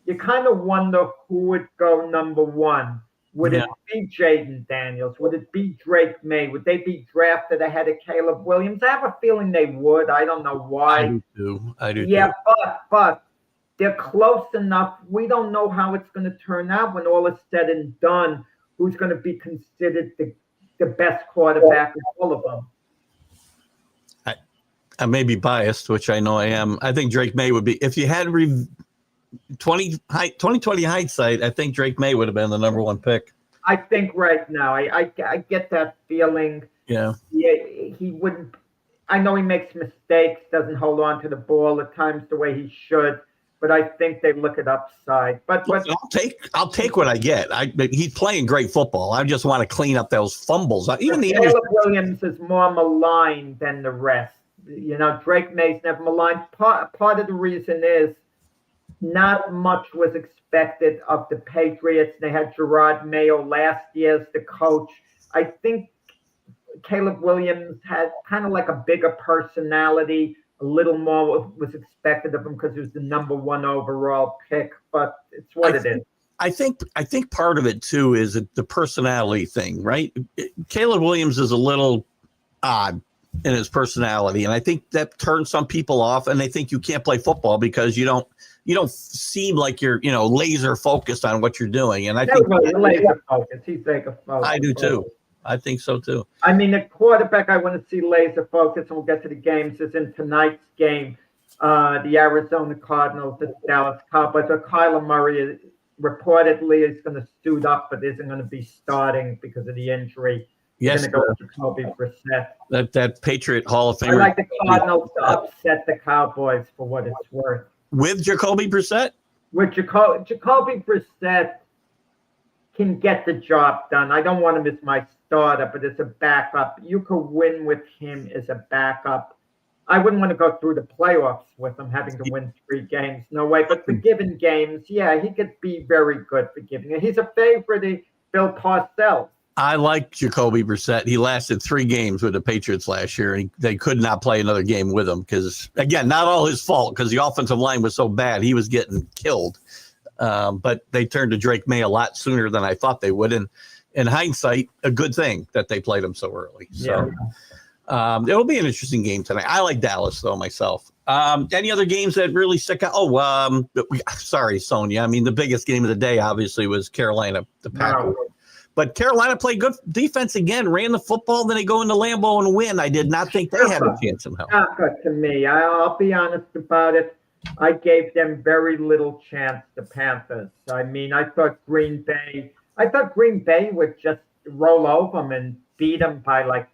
you kind of wonder who would go number 1. Would it be Jaden Daniels? Would it be Drake May? Would they be drafted ahead of Caleb Williams? I have a feeling they would. I don't know why. I do. Yeah, but they're close enough. We don't know how it's going to turn out when all is said and done. Who's going to be considered the best quarterback of all of them? I may be biased, which I know I am. I think Drake May would be, if you had 2020 hindsight, I think Drake May would have been the number 1 pick. I think right now, I get that feeling. Yeah, he wouldn't. I know he makes mistakes, doesn't hold on to the ball at times the way he should, but I think they look at upside. But I'll take what I get. He's playing great football. I just want to clean up those fumbles. Even Caleb Williams is more maligned than the rest. Drake May's never maligned. Part of the reason is not much was expected of the Patriots. They had Gerard Mayo last year as the coach. I think Caleb Williams had kind of like a bigger personality. A little more was expected of him because he was the number 1 overall pick, but it's what it is. I think part of it too is the personality thing, right? Caleb Williams is a little odd in his personality, and I think that turns some people off, and they think you can't play football because you don't seem like you're laser focused on what you're doing. And I think laser focused. He's like a focus. I do too. I think so too. I mean, the quarterback I want to see laser focused, and we'll get to the games, is in tonight's game. The Arizona Cardinals, the Dallas Cowboys. So Kyler Murray reportedly is going to suit up, but isn't going to be starting because of the injury. Yes, going to go with Jacoby Brissett. That Patriot Hall of Famer. I like the Cardinals to upset the Cowboys for what it's worth. With Jacoby Brissett? With Jacoby Brissett can get the job done. I don't want him as my starter, but as a backup, you could win with him as a backup. I wouldn't want to go through the playoffs with him having to win 3 games. No way. But for given games, yeah, he could be very good for giving it. He's a favorite. Bill Parcells. I like Jacoby Brissett. He lasted 3 games with the Patriots last year, and they could not play another game with him because, again, not all his fault because the offensive line was so bad. He was getting killed. But they turned to Drake May a lot sooner than I thought they would. And in hindsight, a good thing that they played him so early. So it'll be an interesting game tonight. I like Dallas, though, myself. Any other games that really stick out? Sorry, Sonia. I mean, the biggest game of the day, obviously, was Carolina, the Packers. But Carolina played good defense again, ran the football, then they go into Lambeau and win. I did not think they had a chance in hell. Not good to me. I'll be honest about it. I gave them very little chance, the Panthers. I mean, I thought Green Bay would just roll over them and beat them by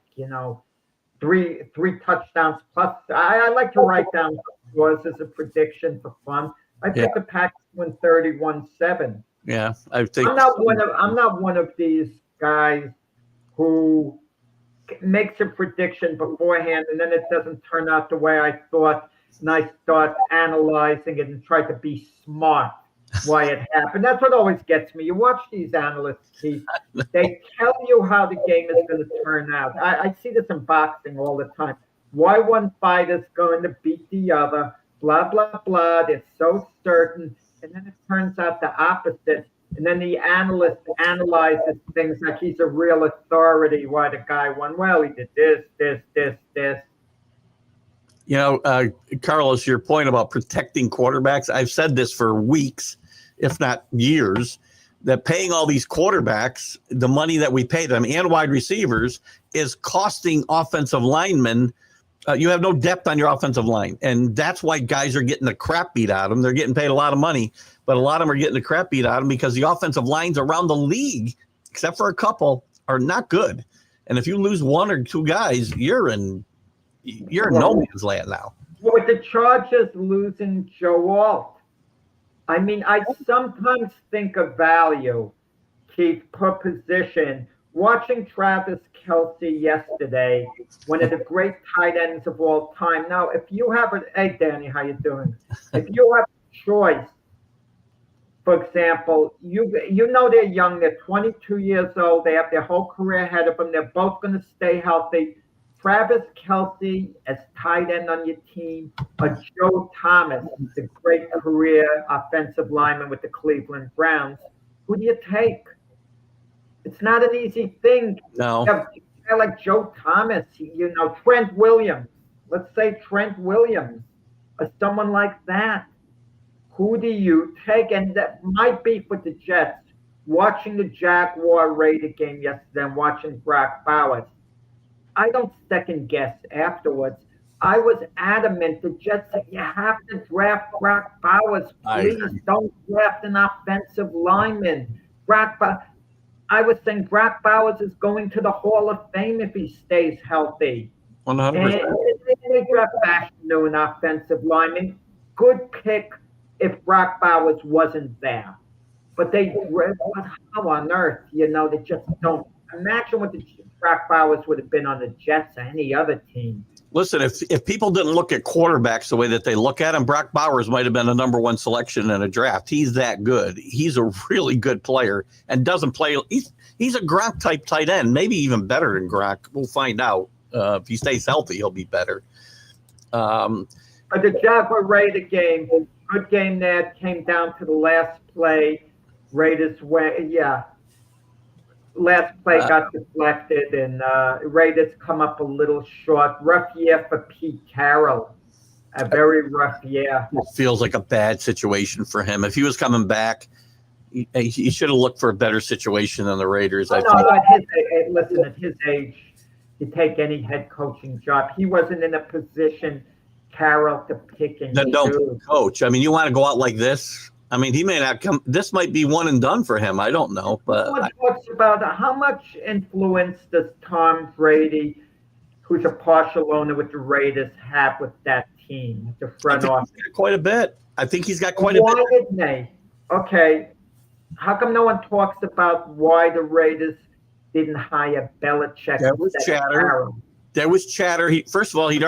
three touchdowns plus. I like to write down scores as a prediction for fun. I picked the Packers win 31-7. Yeah, I think I'm not one of these guys who makes a prediction beforehand and then it doesn't turn out the way I thought, and I start analyzing it and try to be smart why it happened. That's what always gets me. You watch these analysts, Keith, they tell you how the game is going to turn out. I see this in boxing all the time. Why one fighter's going to beat the other, blah, blah, blah. They're so certain. And then it turns out the opposite. And then the analyst analyzes things like he's a real authority. Why the guy won? Well, he did this. You know, Carlos, your point about protecting quarterbacks, I've said this for weeks, if not years, that paying all these quarterbacks, the money that we pay them and wide receivers is costing offensive linemen. You have no depth on your offensive line. And that's why guys are getting the crap beat out of them. They're getting paid a lot of money, but a lot of them are getting the crap beat out of them because the offensive lines around the league, except for a couple, are not good. And if you lose one or two guys, you're in no man's land now. With the Chargers losing Joe Alt, I mean, I sometimes think of value, Keith, per position. Watching Travis Kelce yesterday, one of the great tight ends of all time. Now, if you have hey, Danny, how you doing? If you have a choice, for example, you know they're young, they're 22 years old, they have their whole career ahead of them, they're both going to stay healthy. Travis Kelce as tight end on your team, or Joe Thomas, the great career offensive lineman with the Cleveland Browns. Who do you take? It's not an easy thing. No. You have a guy like Joe Thomas, Trent Williams. Let's say Trent Williams or someone like that. Who do you take? And that might be for the Jets. Watching the Jaguar-Raider game yesterday and watching Brock Bowers, I don't second guess afterwards. I was adamant. The Jets said, you have to draft Brock Bowers. Please don't draft an offensive lineman. I was saying Brock Bowers is going to the Hall of Fame if he stays healthy. 100%. And they draft Fashanu, an offensive lineman. Good pick if Brock Bowers wasn't there. But how on earth, they just don't. Imagine what the Brock Bowers would have been on the Jets or any other team. Listen, if people didn't look at quarterbacks the way that they look at him, Brock Bowers might have been a number one selection in a draft. He's that good. He's a really good player and doesn't play. He's a Gronk type tight end, maybe even better than Gronk. We'll find out. If he stays healthy, he'll be better. But the Jaguar-Raider game, good game there, came down to the last play. Raiders went, last play got deflected, and Raiders come up a little short. Rough year for Pete Carroll. A very rough year. It feels like a bad situation for him. If he was coming back, he should have looked for a better situation than the Raiders. Listen, at his age, to take any head coaching job, he wasn't in a position, Carroll, to pick and choose. Don't coach. I mean, you want to go out like this? I mean, he may not come. This might be one and done for him. I don't know. But someone talks about how much influence does Tom Brady, who's a partial owner with the Raiders, have with that team, the front office? Quite a bit. I think he's got quite a bit. Why didn't they? Okay. How come no one talks about why the Raiders didn't hire Belichick? There was chatter. There was chatter. First of all, he took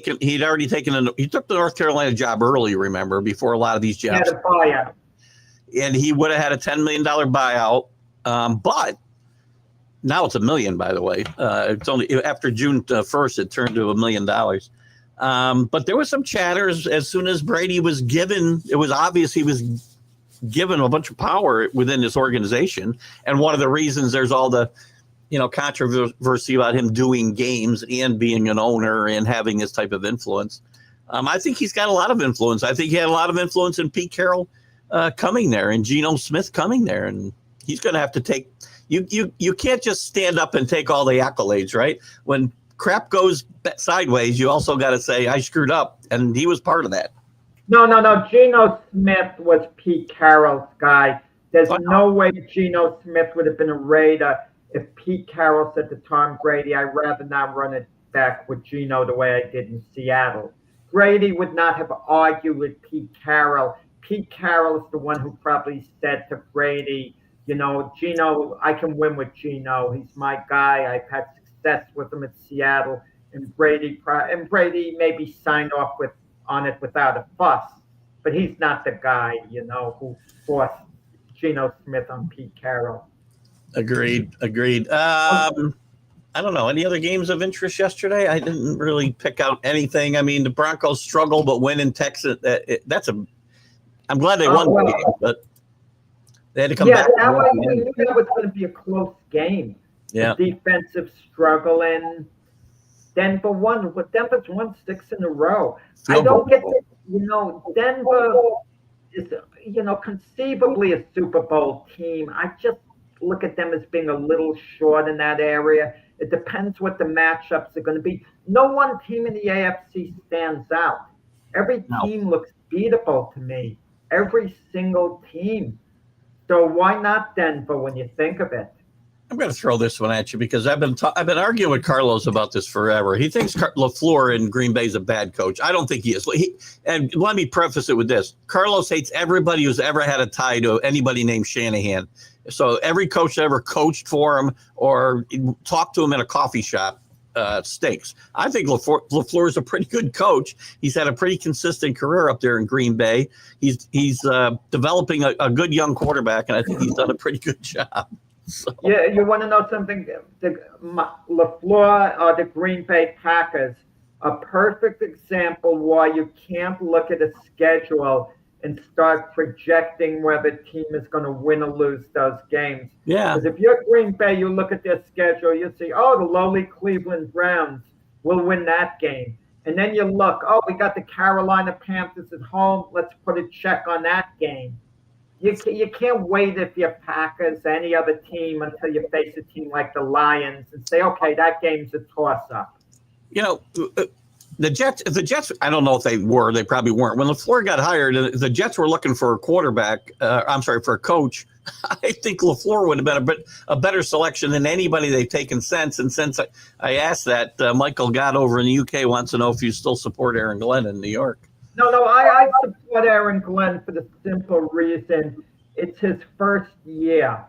the North Carolina job early, remember, before a lot of these jobs. He had a buyout. And he would have had a $10 million buyout. But now it's $1 million, by the way. It's only after June 1st, it turned to $1 million. But there was some chatter as soon as Brady was given. It was obvious he was given a bunch of power within this organization. And one of the reasons there's all the controversy about him doing games and being an owner and having this type of influence. I think he's got a lot of influence. I think he had a lot of influence in Pete Carroll coming there and Geno Smith coming there. And he's going to have to take, You can't just stand up and take all the accolades, right? When crap goes sideways, you also got to say I screwed up, and he was part of that. No. Geno Smith was Pete Carroll's guy. There's no way Geno Smith would have been a Raider if Pete Carroll said to Tom Brady, I'd rather not run it back with Geno the way I did in Seattle. Brady would not have argued with Pete Carroll. Pete Carroll is the one who probably said to Brady, Geno, I can win with Geno. He's my guy. I've had success with him at Seattle. And Brady maybe signed off on it without a fuss. But he's not the guy, who forced Geno Smith on Pete Carroll. Agreed. I don't know. Any other games of interest yesterday? I didn't really pick out anything. I mean, the Broncos struggle, but win in Texas. I'm glad they won the game, but they had to come back. Yeah, we knew that was going to be a close game. Yeah. The defensive struggle, and Denver won. But Denver's won 6 in a row. I don't get it. Denver is, conceivably a Super Bowl team. I just look at them as being a little short in that area. It depends what the matchups are going to be. No one team in the AFC stands out. Every team looks beatable to me. Every single team. So why not Denver when you think of it? I'm going to throw this one at you because I've been arguing with Carlos about this forever. He thinks LaFleur in Green Bay is a bad coach. I don't think he is. And let me preface it with this. Carlos hates everybody who's ever had a tie to anybody named Shanahan. So every coach that ever coached for him or talked to him in a coffee shop stinks. I think LaFleur is a pretty good coach. He's had a pretty consistent career up there in Green Bay. He's developing a good young quarterback, and I think he's done a pretty good job. So. Yeah, you want to know something? LaFleur or the Green Bay Packers, a perfect example why you can't look at a schedule and start projecting whether a team is going to win or lose those games. Yeah. Because if you're Green Bay, you look at their schedule, you see, the lowly Cleveland Browns will win that game. And then you look, we got the Carolina Panthers at home. Let's put a check on that game. You can't wait if you're Packers, any other team, until you face a team like the Lions and say, okay, that game's a toss-up. The Jets, I don't know if they were. They probably weren't. When LaFleur got hired, the Jets were looking for a quarterback. For a coach. I think LaFleur would have been a better selection than anybody they've taken since. And since I asked that, Michael Gott over in the UK wants to know if you still support Aaron Glenn in New York. No, I support Aaron Glenn for the simple reason it's his first year.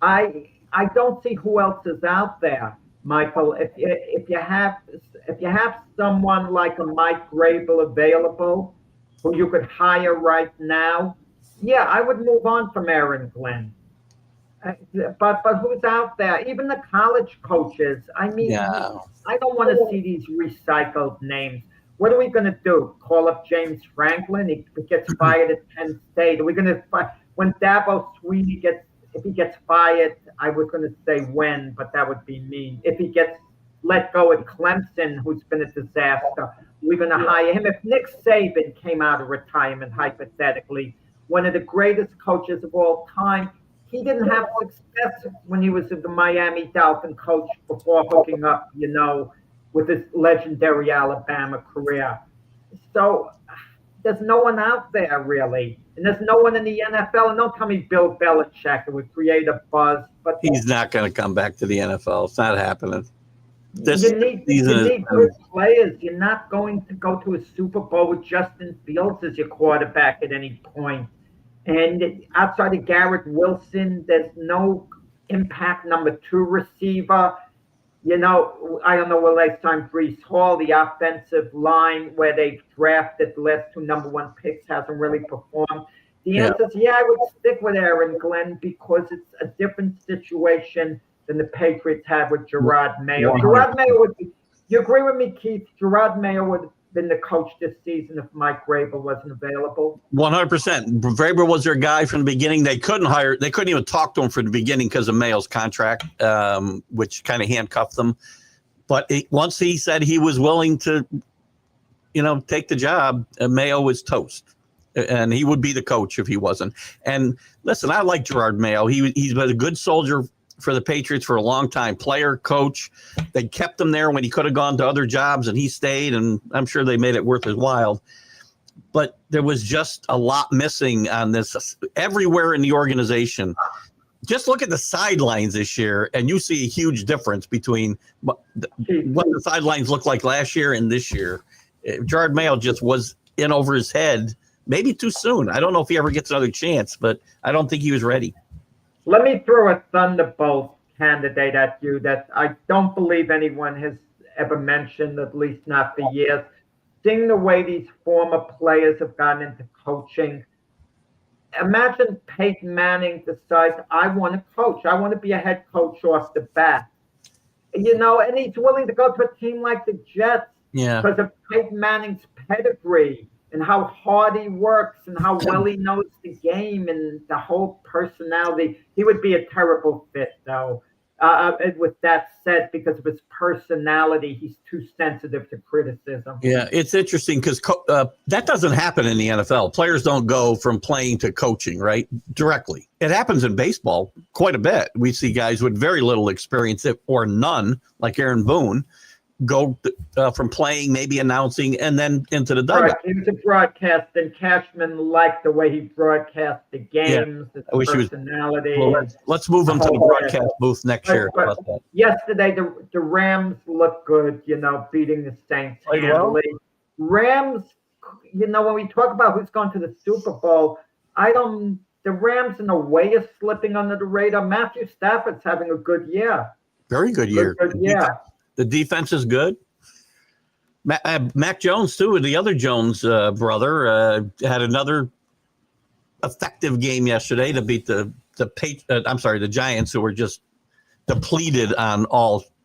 I don't see who else is out there, Michael. If you have someone like a Mike Grable available, who you could hire right now, I would move on from Aaron Glenn. But who's out there? Even the college coaches. I mean, I don't want to see these recycled names. What are we going to do? Call up James Franklin? He gets fired at Penn State. Are we going to when Dabo Sweeney gets fired? I was going to say when, but that would be mean. If he gets let go at Clemson, who's been a disaster, we're going to hire him. If Nick Saban came out of retirement, hypothetically, one of the greatest coaches of all time, he didn't have success when he was the Miami Dolphin coach before hooking up, with his legendary Alabama career. So there's no one out there really. And there's no one in the NFL. And don't tell me Bill Belichick would create a buzz. But he's not going to come back to the NFL. It's not happening. You need good players. You're not going to go to a Super Bowl with Justin Fields as your quarterback at any point. And outside of Garrett Wilson, there's no impact number 2 receiver. I don't know what last time Breece Hall, the offensive line where they've drafted the last 2 number 1 picks, hasn't really performed. The answer is, I would stick with Aaron Glenn because it's a different situation than the Patriots had with Gerard Mayo. Gerard Mayo you agree with me, Keith? Gerard Mayo would have been the coach this season if Mike Vrabel wasn't available. 100%. Vrabel was their guy from the beginning. They couldn't even talk to him from the beginning because of Mayo's contract, which kind of handcuffed them. But once he said he was willing to, take the job, Mayo was toast. And he would be the coach if he wasn't. And listen, I like Gerard Mayo. He's been a good soldier for the Patriots for a long time. Player, coach. They kept him there when he could have gone to other jobs, and he stayed, and I'm sure they made it worth his while. But there was just a lot missing on this everywhere in the organization. Just look at the sidelines this year, and you see a huge difference between what the sidelines looked like last year and this year. Gerard Mayo just was in over his head, maybe too soon. I don't know if he ever gets another chance, but I don't think he was ready. Let me throw a thunderbolt candidate at you that I don't believe anyone has ever mentioned, at least not for years. Seeing the way these former players have gotten into coaching, imagine Peyton Manning decides, I want to coach. I want to be a head coach off the bat. And he's willing to go to a team like the Jets because of Peyton Manning's pedigree and how hard he works and how well he knows the game and the whole personality. He would be a terrible fit, though. With that said, because of his personality, he's too sensitive to criticism. Yeah, it's interesting because that doesn't happen in the NFL. Players don't go from playing to coaching, right? Directly. It happens in baseball quite a bit. We see guys with very little experience or none, like Aaron Boone, go from playing, maybe announcing, and then into the dugout. Right. He was a broadcast, and Cashman liked the way he broadcast the games, his personality. Let's move him to the broadcast booth next year. Yesterday, the Rams looked good, beating the Saints handily. Rams, when we talk about who's going to the Super Bowl, the Rams in a way is slipping under the radar. Matthew Stafford's having a good year. Very good year. The defense is good. Mac Jones, too, the other Jones brother, had another effective game yesterday to beat the Giants, who were just depleted on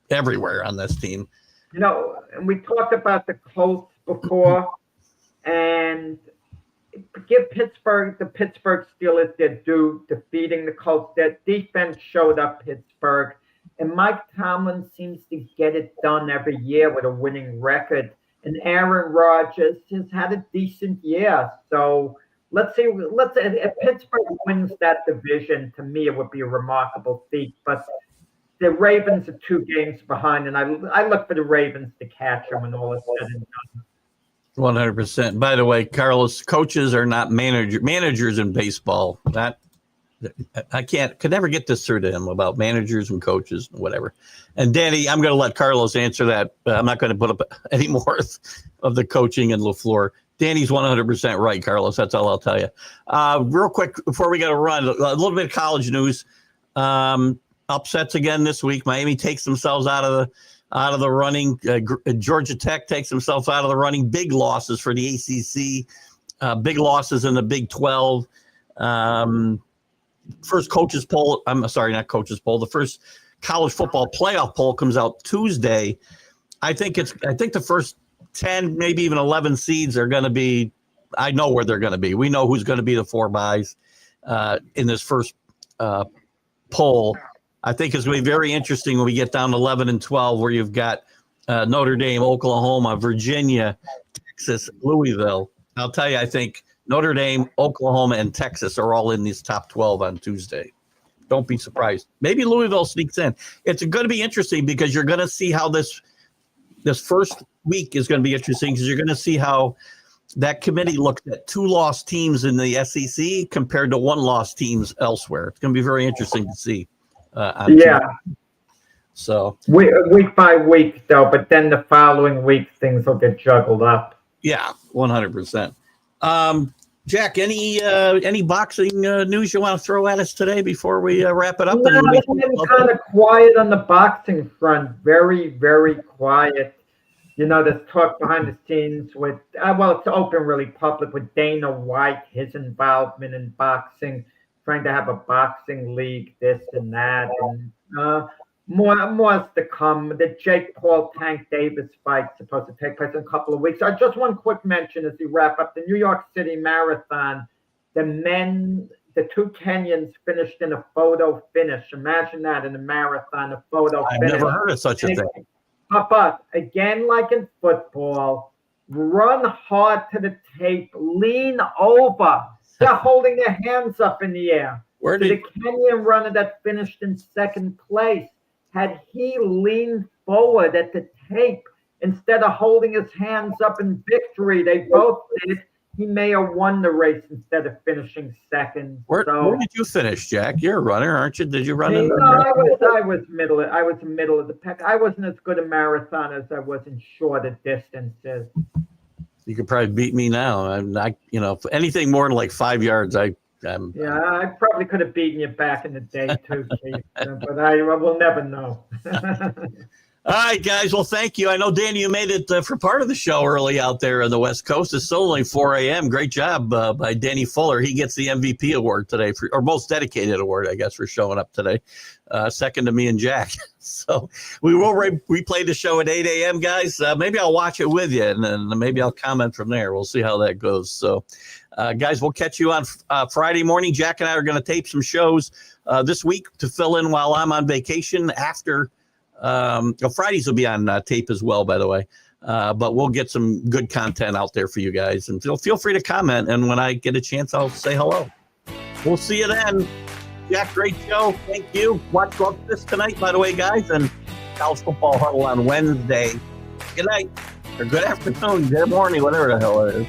everywhere on this team. And we talked about the Colts before, and give the Pittsburgh Steelers their due, defeating the Colts. Their defense showed up Pittsburgh. And Mike Tomlin seems to get it done every year with a winning record. And Aaron Rodgers has had a decent year. So let's see. If Pittsburgh wins that division, to me, it would be a remarkable feat. But the Ravens are 2 games behind, and I look for the Ravens to catch them when all is said and done. 100%. By the way, Carlos, coaches are not managers in baseball. I could never get this through to him about managers and coaches and whatever. And Danny, I'm going to let Carlos answer that. I'm not going to put up any more of the coaching and LaFleur. Danny's 100% right, Carlos. That's all I'll tell you. Real quick, before we got to run, a little bit of college news. Upsets again this week. Miami takes themselves out of the running. Georgia Tech takes themselves out of the running. Big losses for the ACC. Big losses in the Big 12. First coaches poll. I'm sorry, not coaches poll. The first college football playoff poll comes out Tuesday. I think the first 10, maybe even 11 seeds are going to be. I know where they're going to be. We know who's going to be the 4 buys in this first poll. I think it's going to be very interesting when we get down to 11 and 12, where you've got Notre Dame, Oklahoma, Virginia, Texas, Louisville. I'll tell you, I think Notre Dame, Oklahoma, and Texas are all in these top 12 on Tuesday. Don't be surprised. Maybe Louisville sneaks in. It's going to be interesting because you're going to see how this first week is going to be interesting, because you're going to see how that committee looks at 2 lost teams in the SEC compared to 1 lost teams elsewhere. It's going to be very interesting to see. So week by week, though, but then the following week things will get juggled up. Yeah, 100%. Jack, any boxing news you want to throw at us today before we wrap it up? No, it's been kind of quiet on the boxing front. Very, very quiet. There's talk behind the scenes with, it's open, really public, with Dana White, his involvement in boxing, trying to have a boxing league, this and that, and more is to come. The Jake Paul Tank Davis fight supposed to take place in a couple of weeks. Just one quick mention as we wrap up: the New York City Marathon. The 2 Kenyans finished in a photo finish. Imagine that, in a marathon, a photo finish. I've never heard of such a thing. But again, like in football, run hard to the tape, lean over. They're holding their hands up in the air. Where to did the Kenyan runner that finished in second place. Had he leaned forward at the tape instead of holding his hands up in victory, they both did, he may have won the race instead of finishing second. where did you finish, Jack? You're a runner, aren't you? Did you run in No, the I was middle of the pack. I wasn't as good a marathon as I was in shorter distances. You could probably beat me now. I'm not, anything more than like 5 yards, I probably could have beaten you back in the day too, Keith, but I will never know. All right, guys. Well, thank you. I know, Danny, you made it for part of the show early out there on the West Coast. It's still only 4 a.m. Great job by Danny Fuller. He gets the MVP award today, or most dedicated award, I guess, for showing up today. Second to me and Jack. So we will replay the show at 8 a.m., guys. Maybe I'll watch it with you, and then maybe I'll comment from there. We'll see how that goes. So, guys, we'll catch you on Friday morning. Jack and I are going to tape some shows this week to fill in while I'm on vacation after Fridays will be on tape as well, by the way. But we'll get some good content out there for you guys. And feel free to comment. And when I get a chance, I'll say hello. We'll see you then. Jack, great show. Thank you. Watch this tonight, by the way, guys. And College Football Huddle on Wednesday. Good night. Or good afternoon, good morning, whatever the hell it is.